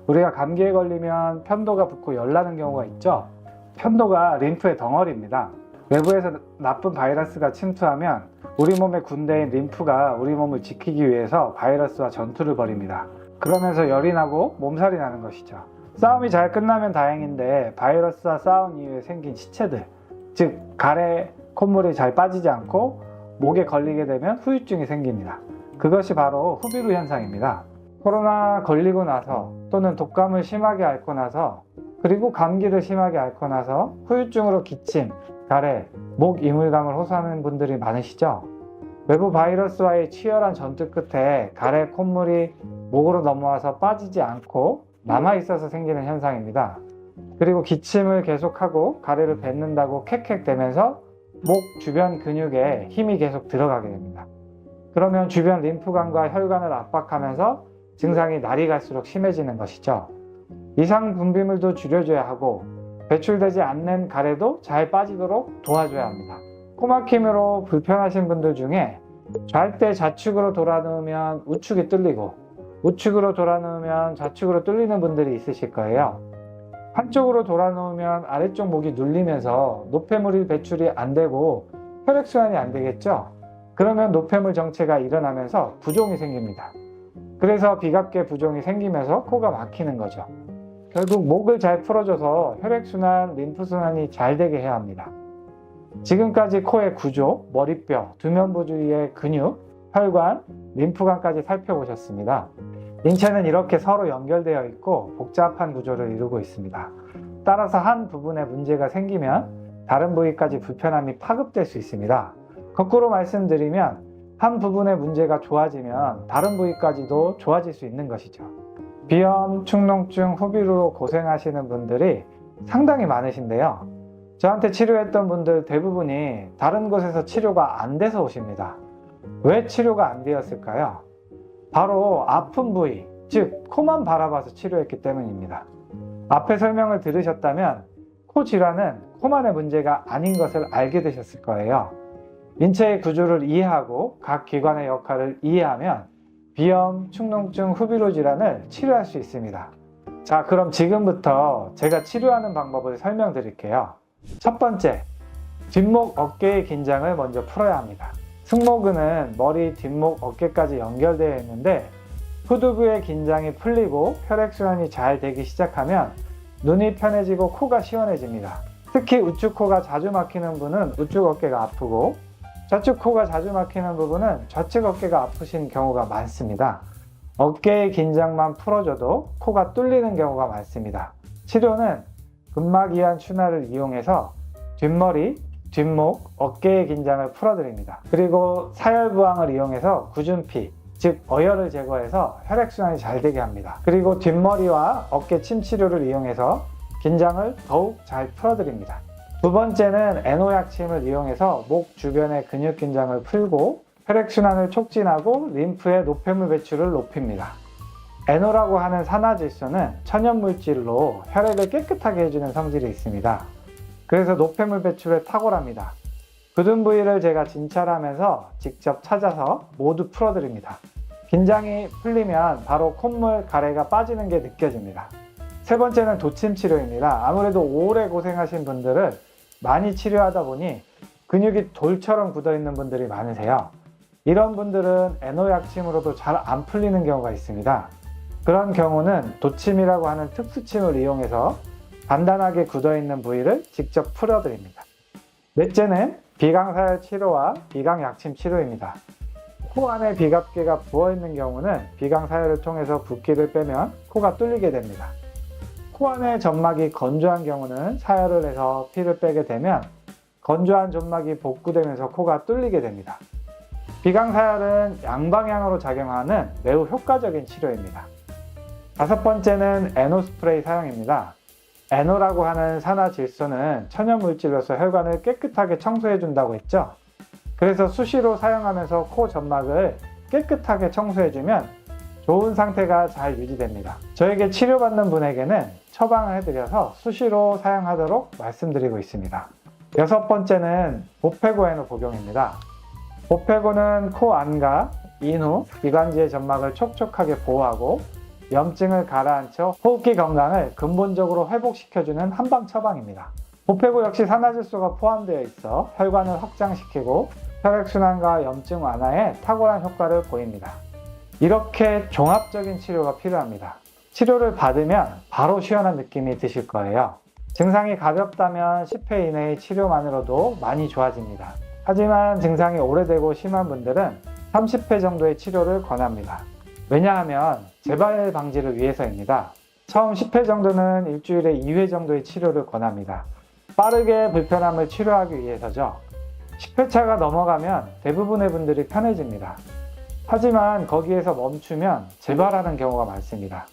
우리가 감기에 걸리면 편도가 붓고 열나는 경우가 있죠. 편도가 림프의 덩어리입니다. 외부에서 나쁜 바이러스가 침투하면 우리 몸의 군대인 림프가 우리 몸을 지키기 위해서 바이러스와 전투를 벌입니다. 그러면서 열이 나고 몸살이 나는 것이죠. 싸움이 잘 끝나면 다행인데 바이러스와 싸운 이후에 생긴 시체들, 즉 가래, 콧물이 잘 빠지지 않고 목에 걸리게 되면 후유증이 생깁니다. 그것이 바로 후비루 현상입니다. 코로나 걸리고 나서 또는 독감을 심하게 앓고 나서 그리고 감기를 심하게 앓고 나서 후유증으로 기침, 가래, 목 이물감을 호소하는 분들이 많으시죠? 외부 바이러스와의 치열한 전투 끝에 가래, 콧물이 목으로 넘어와서 빠지지 않고 남아있어서 생기는 현상입니다. 그리고 기침을 계속하고 가래를 뱉는다고 캑캑대면서 목 주변 근육에 힘이 계속 들어가게 됩니다. 그러면 주변 림프관과 혈관을 압박하면서 증상이 날이 갈수록 심해지는 것이죠. 이상 분비물도 줄여줘야 하고 배출되지 않는 가래도 잘 빠지도록 도와줘야 합니다. 코막힘으로 불편하신 분들 중에 잘 때 좌측으로 돌아누우면 우측이 뚫리고 우측으로 돌아누우면 좌측으로 뚫리는 분들이 있으실 거예요. 한쪽으로 돌아놓으면 아래쪽 목이 눌리면서 노폐물이 배출이 안 되고 혈액순환이 안 되겠죠. 그러면 노폐물 정체가 일어나면서 부종이 생깁니다. 그래서 비갑계 부종이 생기면서 코가 막히는 거죠. 결국 목을 잘 풀어줘서 혈액순환, 림프순환이 잘 되게 해야 합니다. 지금까지 코의 구조, 머리뼈, 두면부 주위의 근육, 혈관, 림프관까지 살펴보셨습니다. 인체는 이렇게 서로 연결되어 있고 복잡한 구조를 이루고 있습니다. 따라서 한 부분에 문제가 생기면 다른 부위까지 불편함이 파급될 수 있습니다. 거꾸로 말씀드리면 한 부분의 문제가 좋아지면 다른 부위까지도 좋아질 수 있는 것이죠. 비염, 축농증, 후비루로 고생하시는 분들이 상당히 많으신데요. 저한테 치료했던 분들 대부분이 다른 곳에서 치료가 안 돼서 오십니다. 왜 치료가 안 되었을까요? 바로 아픈 부위, 즉 코만 바라봐서 치료했기 때문입니다. 앞에 설명을 들으셨다면 코 질환은 코만의 문제가 아닌 것을 알게 되셨을 거예요. 인체의 구조를 이해하고 각 기관의 역할을 이해하면 비염, 축농증, 후비루 질환을 치료할 수 있습니다. 자, 그럼 지금부터 제가 치료하는 방법을 설명드릴게요. 첫 번째, 뒷목 어깨의 긴장을 먼저 풀어야 합니다. 승모근은 머리, 뒷목, 어깨까지 연결되어 있는데 후두부의 긴장이 풀리고 혈액순환이 잘 되기 시작하면 눈이 편해지고 코가 시원해집니다. 특히 우측 코가 자주 막히는 분은 우측 어깨가 아프고 좌측 코가 자주 막히는 부분은 좌측 어깨가 아프신 경우가 많습니다. 어깨의 긴장만 풀어줘도 코가 뚫리는 경우가 많습니다. 치료는 근막이완 추나를 이용해서 뒷머리, 뒷목, 어깨의 긴장을 풀어드립니다. 그리고 사열부항을 이용해서 구준피, 즉 어혈을 제거해서 혈액순환이 잘 되게 합니다. 그리고 뒷머리와 어깨 침 치료를 이용해서 긴장을 더욱 잘 풀어드립니다. 두 번째는 애노약침을 이용해서 목 주변의 근육 긴장을 풀고 혈액순환을 촉진하고 림프의 노폐물 배출을 높입니다. 애노라고 하는 산화질소는 천연물질로 혈액을 깨끗하게 해주는 성질이 있습니다. 그래서 노폐물 배출에 탁월합니다. 굳은 부위를 제가 진찰하면서 직접 찾아서 모두 풀어드립니다. 긴장이 풀리면 바로 콧물, 가래가 빠지는 게 느껴집니다. 세 번째는 도침 치료입니다. 아무래도 오래 고생하신 분들을 많이 치료하다 보니 근육이 돌처럼 굳어 있는 분들이 많으세요. 이런 분들은 애노약침으로도 잘 안 풀리는 경우가 있습니다. 그런 경우는 도침이라고 하는 특수침을 이용해서 단단하게 굳어 있는 부위를 직접 풀어드립니다. 넷째는 비강사열 치료와 비강약침 치료입니다. 코 안에 비갑계가 부어있는 경우는 비강사열을 통해서 붓기를 빼면 코가 뚫리게 됩니다. 코 안에 점막이 건조한 경우는 사열을 해서 피를 빼게 되면 건조한 점막이 복구되면서 코가 뚫리게 됩니다. 비강사열은 양방향으로 작용하는 매우 효과적인 치료입니다. 다섯 번째는 애노 스프레이 사용입니다. 애노라고 하는 산화질소는 천연물질로서 혈관을 깨끗하게 청소해 준다고 했죠. 그래서 수시로 사용하면서 코 점막을 깨끗하게 청소해 주면 좋은 상태가 잘 유지됩니다. 저에게 치료받는 분에게는 처방을 해드려서 수시로 사용하도록 말씀드리고 있습니다. 여섯 번째는 보페고 애노 복용입니다. 보페고는 코 안과 인후, 기관지의 점막을 촉촉하게 보호하고 염증을 가라앉혀 호흡기 건강을 근본적으로 회복시켜주는 한방 처방입니다. 보페고 역시 산화질소가 포함되어 있어 혈관을 확장시키고 혈액순환과 염증 완화에 탁월한 효과를 보입니다. 이렇게 종합적인 치료가 필요합니다. 치료를 받으면 바로 시원한 느낌이 드실 거예요. 증상이 가볍다면 10회 이내의 치료만으로도 많이 좋아집니다. 하지만 증상이 오래되고 심한 분들은 30회 정도의 치료를 권합니다. 왜냐하면 재발 방지를 위해서입니다. 처음 10회 정도는 일주일에 2회 정도의 치료를 권합니다. 빠르게 불편함을 치료하기 위해서죠. 10회차가 넘어가면 대부분의 분들이 편해집니다. 하지만 거기에서 멈추면 재발하는 경우가 많습니다.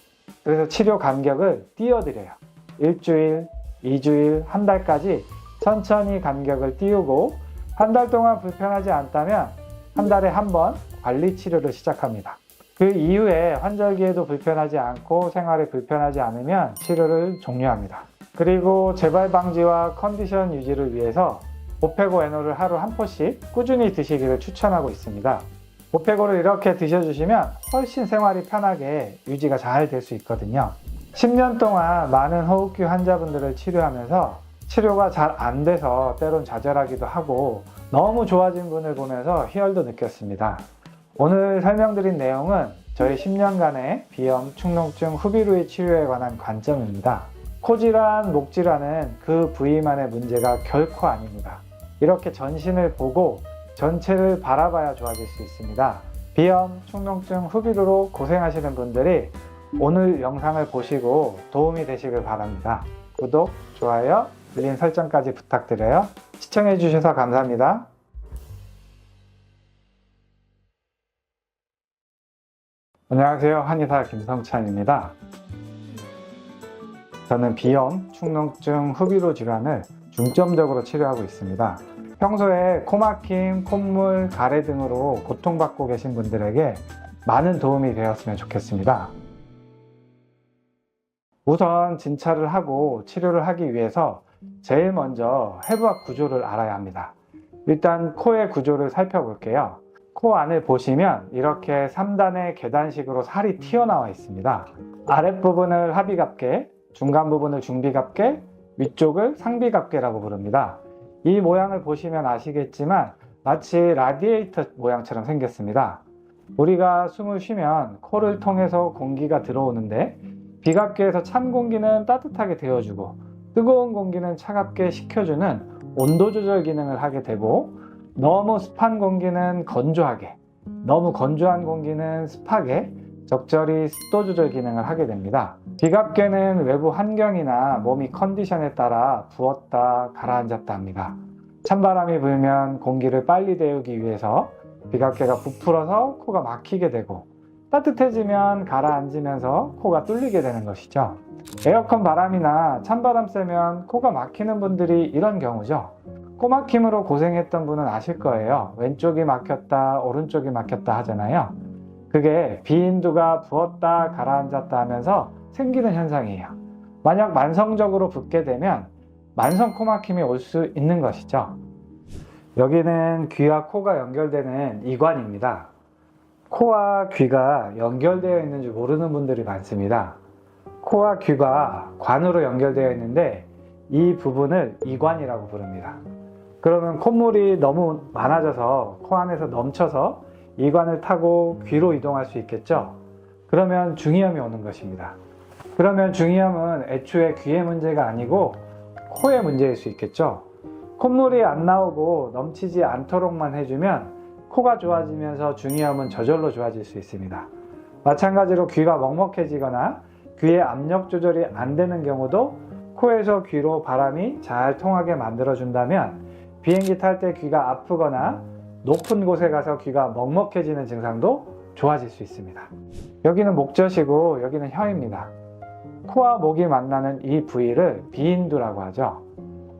그래서 치료 간격을 띄워드려요. 일주일, 2주일, 한 달까지 천천히 간격을 띄우고 한 달 동안 불편하지 않다면 한 달에 한 번 관리 치료를 시작합니다. 그 이후에 환절기에도 불편하지 않고 생활에 불편하지 않으면 치료를 종료합니다. 그리고 재발 방지와 컨디션 유지를 위해서 보페고 애노를 하루 한 포씩 꾸준히 드시기를 추천하고 있습니다. 보페고를 이렇게 드셔주시면 훨씬 생활이 편하게 유지가 잘 될 수 있거든요. 10년 동안 많은 호흡기 환자분들을 치료하면서 치료가 잘 안 돼서 때론 좌절하기도 하고 너무 좋아진 분을 보면서 희열도 느꼈습니다. 오늘 설명드린 내용은 저희 10년간의 비염, 축농증, 후비루의 치료에 관한 관점입니다. 코질환, 목질환은 그 부위만의 문제가 결코 아닙니다. 이렇게 전신을 보고 전체를 바라봐야 좋아질 수 있습니다. 비염, 축농증, 후비루로 고생하시는 분들이 오늘 영상을 보시고 도움이 되시길 바랍니다. 구독, 좋아요, 알림 설정까지 부탁드려요. 시청해 주셔서 감사합니다. 안녕하세요. 한의사 김성찬입니다. 저는 비염, 축농증, 후비루 질환을 중점적으로 치료하고 있습니다. 평소에 코막힘, 콧물, 가래 등으로 고통받고 계신 분들에게 많은 도움이 되었으면 좋겠습니다. 우선 진찰을 하고 치료를 하기 위해서 제일 먼저 해부학 구조를 알아야 합니다. 일단 코의 구조를 살펴볼게요. 코 안을 보시면 이렇게 3단의 계단식으로 살이 튀어나와 있습니다. 아랫부분을 하비갑계, 중간 부분을 중비갑계, 위쪽을 상비갑계라고 부릅니다. 이 모양을 보시면 아시겠지만 마치 라디에이터 모양처럼 생겼습니다. 우리가 숨을 쉬면 코를 통해서 공기가 들어오는데 비갑계에서 찬 공기는 따뜻하게 데워주고 뜨거운 공기는 차갑게 식혀주는 온도 조절 기능을 하게 되고 너무 습한 공기는 건조하게, 너무 건조한 공기는 습하게 적절히 습도 조절 기능을 하게 됩니다. 비갑계는 외부 환경이나 몸이 컨디션에 따라 부었다 가라앉았다 합니다. 찬바람이 불면 공기를 빨리 데우기 위해서 비갑계가 부풀어서 코가 막히게 되고 따뜻해지면 가라앉으면서 코가 뚫리게 되는 것이죠. 에어컨 바람이나 찬바람 쐬면 코가 막히는 분들이 이런 경우죠. 코 막힘으로 고생했던 분은 아실 거예요. 왼쪽이 막혔다, 오른쪽이 막혔다 하잖아요. 그게 비인두가 부었다 가라앉았다 하면서 생기는 현상이에요. 만약 만성적으로 붓게 되면 만성 코막힘이 올 수 있는 것이죠. 여기는 귀와 코가 연결되는 이관입니다. 코와 귀가 연결되어 있는 줄 모르는 분들이 많습니다. 코와 귀가 관으로 연결되어 있는데 이 부분을 이관이라고 부릅니다. 그러면 콧물이 너무 많아져서 코 안에서 넘쳐서 이관을 타고 귀로 이동할 수 있겠죠? 그러면 중이염이 오는 것입니다. 그러면 중이염은 애초에 귀의 문제가 아니고 코의 문제일 수 있겠죠? 콧물이 안 나오고 넘치지 않도록만 해주면 코가 좋아지면서 중이염은 저절로 좋아질 수 있습니다. 마찬가지로 귀가 먹먹해지거나 귀의 압력 조절이 안 되는 경우도 코에서 귀로 바람이 잘 통하게 만들어준다면 비행기 탈 때 귀가 아프거나 높은 곳에 가서 귀가 먹먹해지는 증상도 좋아질 수 있습니다. 여기는 목젖이고 여기는 혀입니다. 코와 목이 만나는 이 부위를 비인두라고 하죠.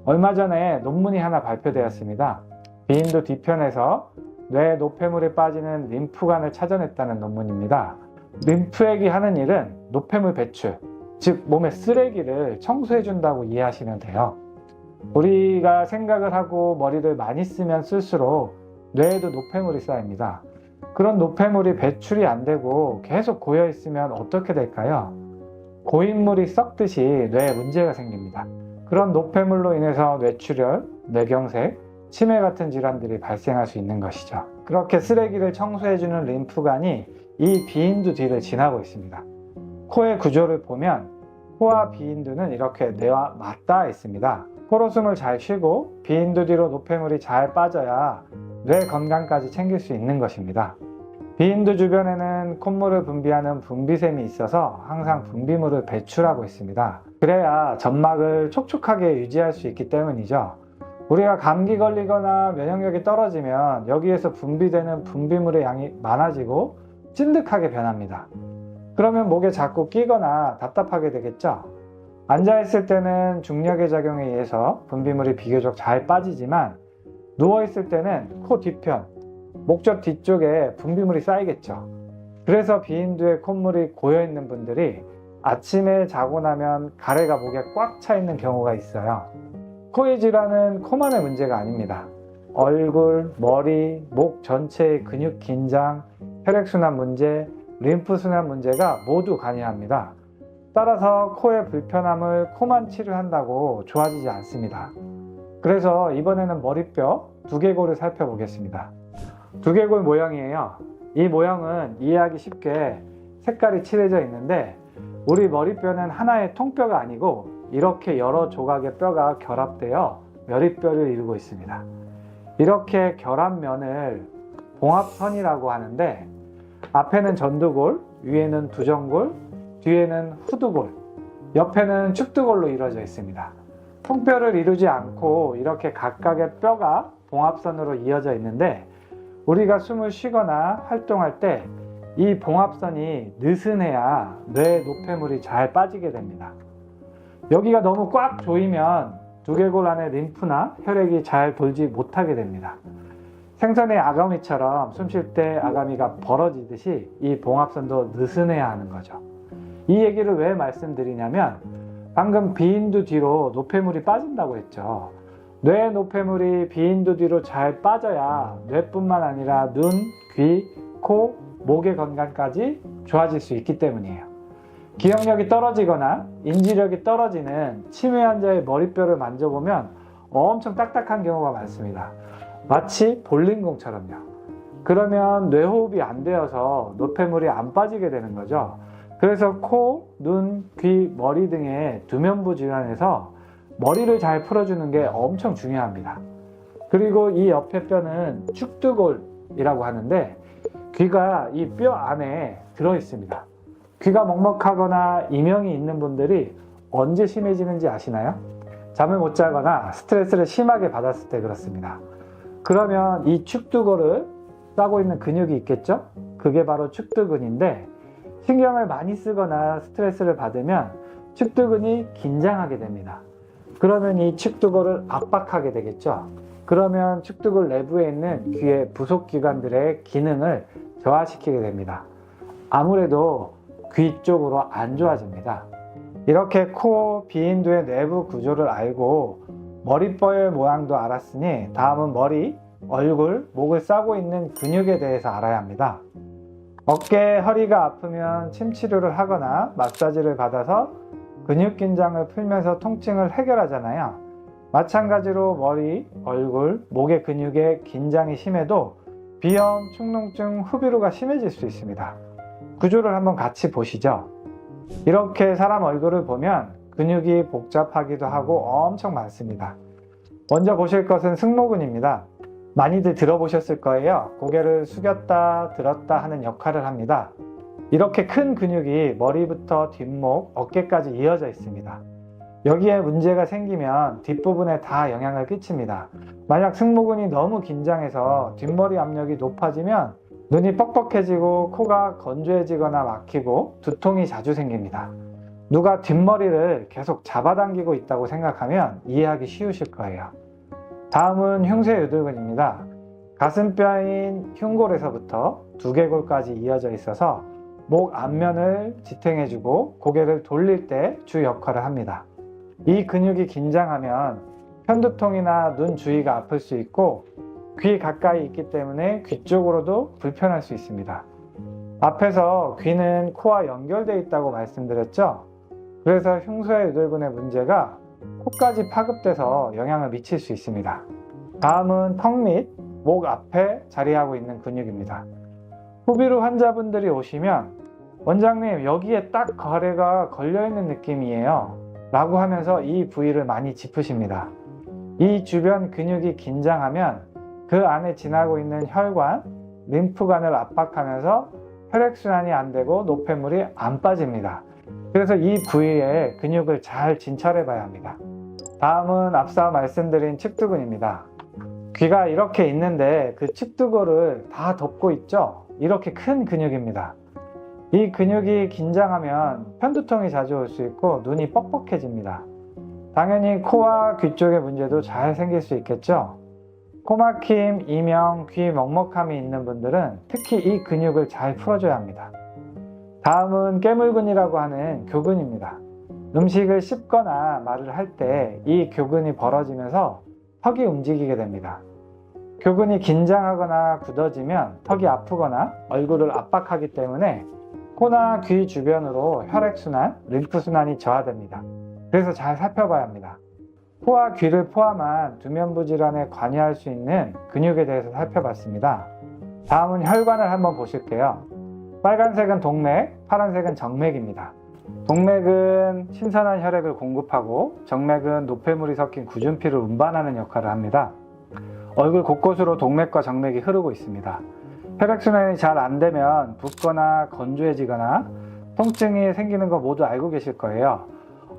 얼마 전에 논문이 하나 발표되었습니다. 비인두 뒤편에서 뇌 노폐물이 빠지는 림프관을 찾아냈다는 논문입니다. 림프액이 하는 일은 노폐물 배출, 즉 몸의 쓰레기를 청소해 준다고 이해하시면 돼요. 우리가 생각을 하고 머리를 많이 쓰면 쓸수록 뇌에도 노폐물이 쌓입니다. 그런 노폐물이 배출이 안 되고 계속 고여 있으면 어떻게 될까요? 고인물이 썩듯이 뇌에 문제가 생깁니다. 그런 노폐물로 인해서 뇌출혈, 뇌경색, 치매 같은 질환들이 발생할 수 있는 것이죠. 그렇게 쓰레기를 청소해주는 림프관이 이 비인두 뒤를 지나고 있습니다. 코의 구조를 보면 코와 비인두는 이렇게 뇌와 맞닿아 있습니다. 코로 숨을 잘 쉬고 비인두 뒤로 노폐물이 잘 빠져야 뇌 건강까지 챙길 수 있는 것입니다. 비인두 주변에는 콧물을 분비하는 분비샘이 있어서 항상 분비물을 배출하고 있습니다. 그래야 점막을 촉촉하게 유지할 수 있기 때문이죠. 우리가 감기 걸리거나 면역력이 떨어지면 여기에서 분비되는 분비물의 양이 많아지고 찐득하게 변합니다. 그러면 목에 자꾸 끼거나 답답하게 되겠죠? 앉아있을 때는 중력의 작용에 의해서 분비물이 비교적 잘 빠지지만 누워있을 때는 코 뒤편, 목젖 뒤쪽에 분비물이 쌓이겠죠. 그래서 비인두에 콧물이 고여있는 분들이 아침에 자고 나면 가래가 목에 꽉 차 있는 경우가 있어요. 코의 질환은 코만의 문제가 아닙니다. 얼굴, 머리, 목 전체의 근육 긴장, 혈액순환 문제, 림프순환 문제가 모두 관여합니다. 따라서 코의 불편함을 코만 치료한다고 좋아지지 않습니다. 그래서 이번에는 머리뼈 두개골을 살펴보겠습니다. 두개골 모양이에요. 이 모양은 이해하기 쉽게 색깔이 칠해져 있는데 우리 머리뼈는 하나의 통뼈가 아니고 이렇게 여러 조각의 뼈가 결합되어 머리뼈를 이루고 있습니다. 이렇게 결합면을 봉합선이라고 하는데 앞에는 전두골, 위에는 두정골, 뒤에는 후두골, 옆에는 축두골로 이루어져 있습니다. 통뼈를 이루지 않고 이렇게 각각의 뼈가 봉합선으로 이어져 있는데 우리가 숨을 쉬거나 활동할 때 이 봉합선이 느슨해야 뇌 노폐물이 잘 빠지게 됩니다. 여기가 너무 꽉 조이면 두개골 안에 림프나 혈액이 잘 돌지 못하게 됩니다. 생선의 아가미처럼 숨 쉴 때 아가미가 벌어지듯이 이 봉합선도 느슨해야 하는 거죠. 이 얘기를 왜 말씀드리냐면 방금 비인두 뒤로 노폐물이 빠진다고 했죠. 뇌 노폐물이 비인두 뒤로 잘 빠져야 뇌뿐만 아니라 눈, 귀, 코, 목의 건강까지 좋아질 수 있기 때문이에요. 기억력이 떨어지거나 인지력이 떨어지는 치매 환자의 머리뼈를 만져보면 엄청 딱딱한 경우가 많습니다. 마치 볼링공처럼요. 그러면 뇌호흡이 안 되어서 노폐물이 안 빠지게 되는 거죠. 그래서 코, 눈, 귀, 머리 등의 두면부 질환에서 머리를 잘 풀어주는 게 엄청 중요합니다. 그리고 이 옆에 뼈는 축두골이라고 하는데 귀가 이 뼈 안에 들어 있습니다. 귀가 먹먹하거나 이명이 있는 분들이 언제 심해지는지 아시나요? 잠을 못 자거나 스트레스를 심하게 받았을 때 그렇습니다. 그러면 이 축두골을 싸고 있는 근육이 있겠죠? 그게 바로 축두근인데 신경을 많이 쓰거나 스트레스를 받으면 축두근이 긴장하게 됩니다. 그러면 이 축두골을 압박하게 되겠죠? 그러면 축두골 내부에 있는 귀의 부속기관들의 기능을 저하시키게 됩니다. 아무래도 귀 쪽으로 안 좋아집니다. 이렇게 코, 비인두의 내부 구조를 알고 머리뼈의 모양도 알았으니 다음은 머리, 얼굴, 목을 싸고 있는 근육에 대해서 알아야 합니다. 어깨, 허리가 아프면 침 치료를 하거나 마사지를 받아서 근육 긴장을 풀면서 통증을 해결하잖아요. 마찬가지로 머리, 얼굴, 목의 근육에 긴장이 심해도 비염, 축농증, 후비루가 심해질 수 있습니다. 구조를 한번 같이 보시죠. 이렇게 사람 얼굴을 보면 근육이 복잡하기도 하고 엄청 많습니다. 먼저 보실 것은 승모근입니다. 많이들 들어보셨을 거예요. 고개를 숙였다 들었다 하는 역할을 합니다. 이렇게 큰 근육이 머리부터 뒷목, 어깨까지 이어져 있습니다. 여기에 문제가 생기면 뒷부분에 다 영향을 끼칩니다. 만약 승모근이 너무 긴장해서 뒷머리 압력이 높아지면 눈이 뻑뻑해지고 코가 건조해지거나 막히고 두통이 자주 생깁니다. 누가 뒷머리를 계속 잡아당기고 있다고 생각하면 이해하기 쉬우실 거예요. 다음은 흉쇄유두근입니다. 가슴뼈인 흉골에서부터 두개골까지 이어져 있어서 목 앞면을 지탱해주고 고개를 돌릴 때 주 역할을 합니다. 이 근육이 긴장하면 편두통이나 눈 주위가 아플 수 있고 귀 가까이 있기 때문에 귀 쪽으로도 불편할 수 있습니다. 앞에서 귀는 코와 연결되어 있다고 말씀드렸죠? 그래서 흉쇄유두근의 문제가 코까지 파급돼서 영향을 미칠 수 있습니다. 다음은 턱 및 목 앞에 자리하고 있는 근육입니다. 후비루 환자분들이 오시면 원장님 여기에 딱 가래가 걸려있는 느낌이에요 라고 하면서 이 부위를 많이 짚으십니다. 이 주변 근육이 긴장하면 그 안에 지나고 있는 혈관, 림프관을 압박하면서 혈액순환이 안 되고 노폐물이 안 빠집니다. 그래서 이 부위에 근육을 잘 진찰해 봐야 합니다. 다음은 앞서 말씀드린 측두근입니다. 귀가 이렇게 있는데 그 측두골을 다 덮고 있죠? 이렇게 큰 근육입니다. 이 근육이 긴장하면 편두통이 자주 올 수 있고 눈이 뻑뻑해집니다. 당연히 코와 귀 쪽의 문제도 잘 생길 수 있겠죠? 코막힘, 이명, 귀 먹먹함이 있는 분들은 특히 이 근육을 잘 풀어줘야 합니다. 다음은 깨물근이라고 하는 교근입니다. 음식을 씹거나 말을 할 때 이 교근이 벌어지면서 턱이 움직이게 됩니다. 교근이 긴장하거나 굳어지면 턱이 아프거나 얼굴을 압박하기 때문에 코나 귀 주변으로 혈액순환, 림프순환이 저하됩니다. 그래서 잘 살펴봐야 합니다. 코와 귀를 포함한 두면부 질환에 관여할 수 있는 근육에 대해서 살펴봤습니다. 다음은 혈관을 한번 보실게요. 빨간색은 동맥, 파란색은 정맥입니다. 동맥은 신선한 혈액을 공급하고 정맥은 노폐물이 섞인 굳은 피를 운반하는 역할을 합니다. 얼굴 곳곳으로 동맥과 정맥이 흐르고 있습니다. 혈액순환이 잘 안되면 붓거나 건조해지거나 통증이 생기는 거 모두 알고 계실 거예요.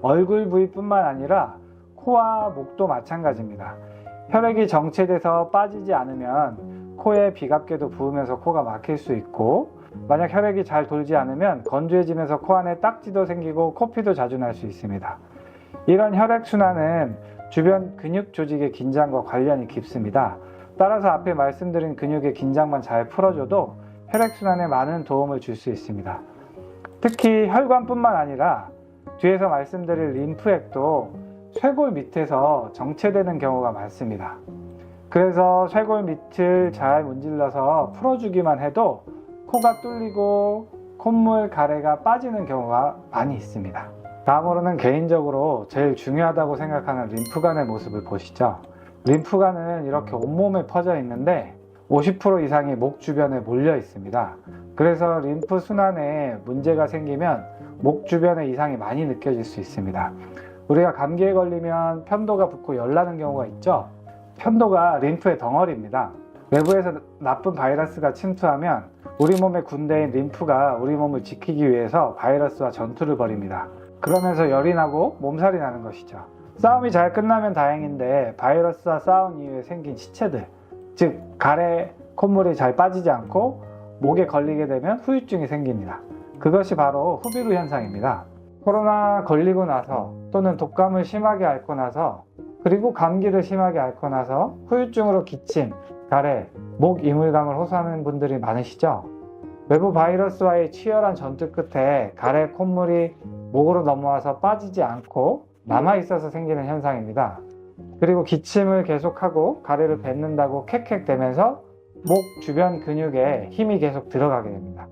얼굴 부위뿐만 아니라 코와 목도 마찬가지입니다. 혈액이 정체돼서 빠지지 않으면 코에 비갑게도 부으면서 코가 막힐 수 있고, 만약 혈액이 잘 돌지 않으면 건조해지면서 코 안에 딱지도 생기고 코피도 자주 날 수 있습니다. 이런 혈액순환은 주변 근육 조직의 긴장과 관련이 깊습니다. 따라서 앞에 말씀드린 근육의 긴장만 잘 풀어줘도 혈액순환에 많은 도움을 줄 수 있습니다. 특히 혈관뿐만 아니라 뒤에서 말씀드릴 림프액도 쇄골 밑에서 정체되는 경우가 많습니다. 그래서 쇄골 밑을 잘 문질러서 풀어주기만 해도 코가 뚫리고 콧물, 가래가 빠지는 경우가 많이 있습니다. 다음으로는 개인적으로 제일 중요하다고 생각하는 림프관의 모습을 보시죠. 림프관은 이렇게 온몸에 퍼져 있는데 50% 이상이 목 주변에 몰려 있습니다. 그래서 림프 순환에 문제가 생기면 목 주변에 이상이 많이 느껴질 수 있습니다. 우리가 감기에 걸리면 편도가 붓고 열나는 경우가 있죠. 편도가 림프의 덩어리입니다. 외부에서 나쁜 바이러스가 침투하면 우리 몸의 군대인 림프가 우리 몸을 지키기 위해서 바이러스와 전투를 벌입니다. 그러면서 열이 나고 몸살이 나는 것이죠. 싸움이 잘 끝나면 다행인데 바이러스와 싸운 이후에 생긴 시체들, 즉 가래, 콧물이 잘 빠지지 않고 목에 걸리게 되면 후유증이 생깁니다. 그것이 바로 후비루 현상입니다. 코로나 걸리고 나서 또는 독감을 심하게 앓고 나서 그리고 감기를 심하게 앓고 나서 후유증으로 기침, 가래, 목 이물감을 호소하는 분들이 많으시죠? 외부 바이러스와의 치열한 전투 끝에 가래, 콧물이 목으로 넘어와서 빠지지 않고 남아있어서 생기는 현상입니다. 그리고 기침을 계속하고 가래를 뱉는다고 캑캑대면서 목 주변 근육에 힘이 계속 들어가게 됩니다.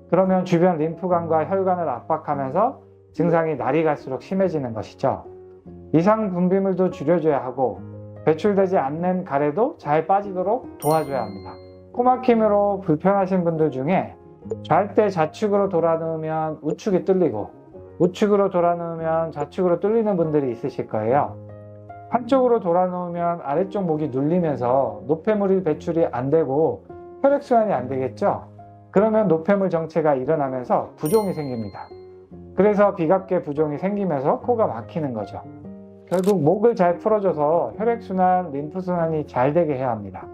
그러면 주변 림프관과 혈관을 압박하면서 증상이 날이 갈수록 심해지는 것이죠. 이상 분비물도 줄여줘야 하고 배출되지 않는 가래도 잘 빠지도록 도와줘야 합니다. 코막힘으로 불편하신 분들 중에 잘 때 좌측으로 돌아 누우면 우측이 뚫리고 우측으로 돌아 누우면 좌측으로 뚫리는 분들이 있으실 거예요. 한쪽으로 돌아 누우면 아래쪽 목이 눌리면서 노폐물이 배출이 안 되고 혈액순환이 안 되겠죠? 그러면 노폐물 정체가 일어나면서 부종이 생깁니다. 그래서 비갑게 부종이 생기면서 코가 막히는 거죠. 결국 목을 잘 풀어줘서 혈액순환, 림프순환이 잘 되게 해야 합니다.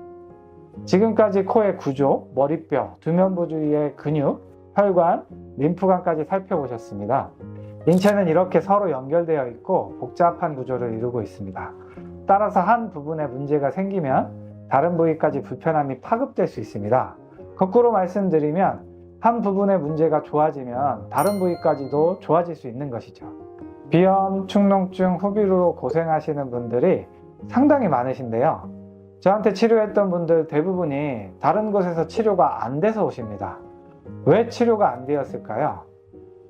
지금까지 코의 구조, 머리뼈, 두면부 주위의 근육, 혈관, 림프관까지 살펴보셨습니다. 인체는 이렇게 서로 연결되어 있고 복잡한 구조를 이루고 있습니다. 따라서 한 부분에 문제가 생기면 다른 부위까지 불편함이 파급될 수 있습니다. 거꾸로 말씀드리면 한 부분의 문제가 좋아지면 다른 부위까지도 좋아질 수 있는 것이죠. 비염, 축농증, 후비루로 고생하시는 분들이 상당히 많으신데요. 저한테 치료했던 분들 대부분이 다른 곳에서 치료가 안 돼서 오십니다. 왜 치료가 안 되었을까요?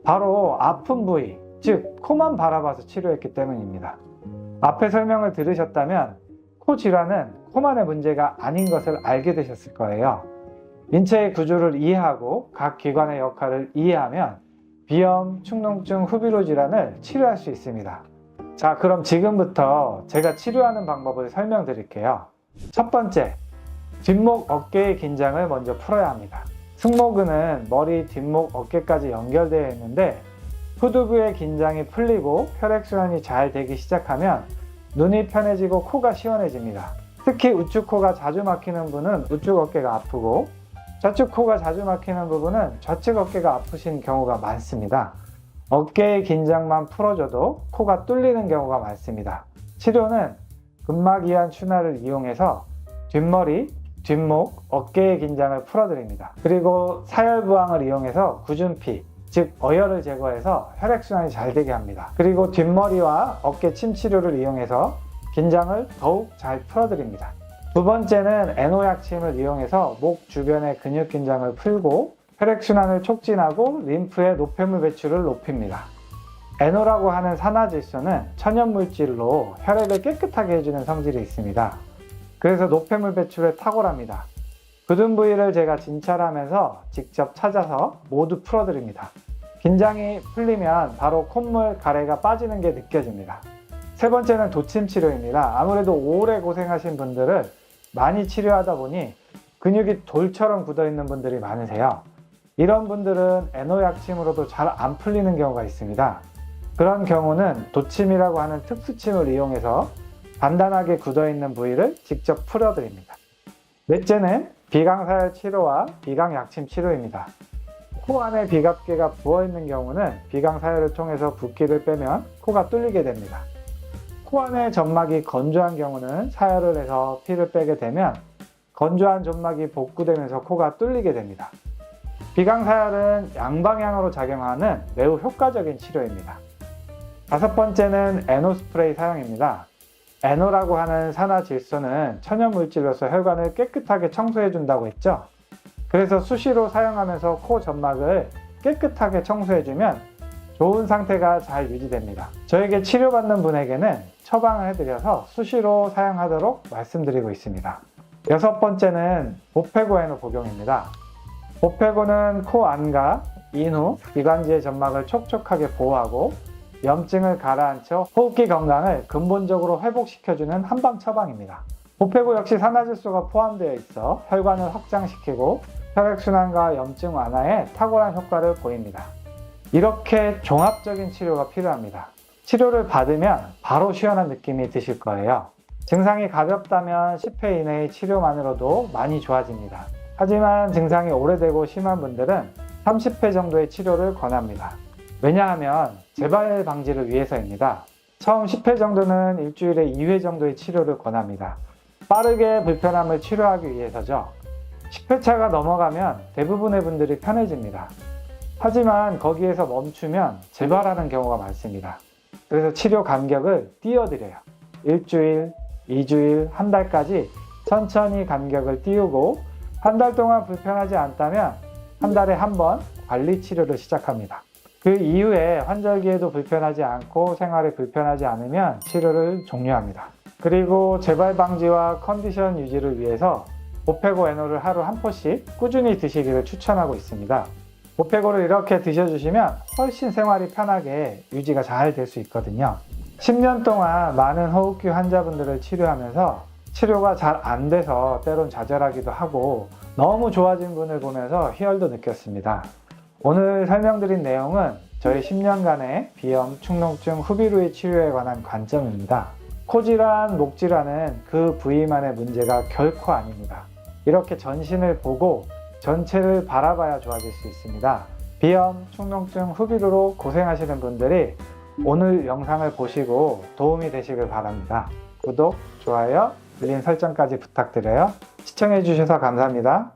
바로 아픈 부위, 즉 코만 바라봐서 치료했기 때문입니다. 앞에 설명을 들으셨다면 코 질환은 코만의 문제가 아닌 것을 알게 되셨을 거예요. 인체의 구조를 이해하고 각 기관의 역할을 이해하면 비염, 축농증, 후비루 질환을 치료할 수 있습니다. 자, 그럼 지금부터 제가 치료하는 방법을 설명드릴게요. 첫 번째, 뒷목 어깨의 긴장을 먼저 풀어야 합니다. 승모근은 머리, 뒷목, 어깨까지 연결되어 있는데 후두부의 긴장이 풀리고 혈액순환이 잘 되기 시작하면 눈이 편해지고 코가 시원해집니다. 특히 우측 코가 자주 막히는 분은 우측 어깨가 아프고 좌측 코가 자주 막히는 부분은 좌측 어깨가 아프신 경우가 많습니다. 어깨의 긴장만 풀어줘도 코가 뚫리는 경우가 많습니다. 치료는 근막이완 추나를 이용해서 뒷머리, 뒷목, 어깨의 긴장을 풀어드립니다. 그리고 사열부항을 이용해서 굳은 피, 즉 어혈을 제거해서 혈액순환이 잘 되게 합니다. 그리고 뒷머리와 어깨 침 치료를 이용해서 긴장을 더욱 잘 풀어드립니다. 두 번째는 애노약침을 이용해서 목 주변의 근육 긴장을 풀고 혈액순환을 촉진하고 림프의 노폐물 배출을 높입니다. NO라고 하는 산화질소는 천연물질로 혈액을 깨끗하게 해주는 성질이 있습니다. 그래서 노폐물 배출에 탁월합니다. 굳은 부위를 제가 진찰하면서 직접 찾아서 모두 풀어드립니다. 긴장이 풀리면 바로 콧물, 가래가 빠지는 게 느껴집니다. 세 번째는 도침 치료입니다. 아무래도 오래 고생하신 분들을 많이 치료하다 보니 근육이 돌처럼 굳어있는 분들이 많으세요. 이런 분들은 NO 약침으로도 잘 안 풀리는 경우가 있습니다. 그런 경우는 도침이라고 하는 특수침을 이용해서 단단하게 굳어있는 부위를 직접 풀어드립니다. 넷째는 비강사열 치료와 비강약침 치료입니다. 코 안에 비갑개가 부어있는 경우는 비강사열을 통해서 붓기를 빼면 코가 뚫리게 됩니다. 코 안에 점막이 건조한 경우는 사열을 해서 피를 빼게 되면 건조한 점막이 복구되면서 코가 뚫리게 됩니다. 비강사열은 양방향으로 작용하는 매우 효과적인 치료입니다. 다섯 번째는 NO 스프레이 사용입니다. NO라고 하는 산화질소는 천연물질로서 혈관을 깨끗하게 청소해 준다고 했죠. 그래서 수시로 사용하면서 코 점막을 깨끗하게 청소해 주면 좋은 상태가 잘 유지됩니다. 저에게 치료받는 분에게는 처방을 해드려서 수시로 사용하도록 말씀드리고 있습니다. 여섯 번째는 보페고 NO 복용입니다. 보페고는 코 안과 인후, 기관지의 점막을 촉촉하게 보호하고 염증을 가라앉혀 호흡기 건강을 근본적으로 회복시켜주는 한방 처방입니다. 보페고 역시 산화질소가 포함되어 있어 혈관을 확장시키고 혈액순환과 염증 완화에 탁월한 효과를 보입니다. 이렇게 종합적인 치료가 필요합니다. 치료를 받으면 바로 시원한 느낌이 드실 거예요. 증상이 가볍다면 10회 이내의 치료만으로도 많이 좋아집니다. 하지만 증상이 오래되고 심한 분들은 30회 정도의 치료를 권합니다. 왜냐하면 재발 방지를 위해서입니다. 처음 10회 정도는 일주일에 2회 정도의 치료를 권합니다. 빠르게 불편함을 치료하기 위해서죠. 10회차가 넘어가면 대부분의 분들이 편해집니다. 하지만 거기에서 멈추면 재발하는 경우가 많습니다. 그래서 치료 간격을 띄워드려요. 일주일, 2주일, 한 달까지 천천히 간격을 띄우고 한 달 동안 불편하지 않다면 한 달에 한 번 관리 치료를 시작합니다. 그 이후에 환절기에도 불편하지 않고 생활에 불편하지 않으면 치료를 종료합니다. 그리고 재발 방지와 컨디션 유지를 위해서 보페고 NO를 하루 한 포씩 꾸준히 드시기를 추천하고 있습니다. 보페고를 이렇게 드셔주시면 훨씬 생활이 편하게 유지가 잘 될 수 있거든요. 10년 동안 많은 호흡기 환자분들을 치료하면서 치료가 잘 안 돼서 때론 좌절하기도 하고 너무 좋아진 분을 보면서 희열도 느꼈습니다. 오늘 설명드린 내용은 저희 10년간의 비염, 축농증, 후비루의 치료에 관한 관점입니다. 코질환, 목질환은 그 부위만의 문제가 결코 아닙니다. 이렇게 전신을 보고 전체를 바라봐야 좋아질 수 있습니다. 비염, 축농증, 후비루로 고생하시는 분들이 오늘 영상을 보시고 도움이 되시길 바랍니다. 구독, 좋아요, 알림 설정까지 부탁드려요. 시청해주셔서 감사합니다.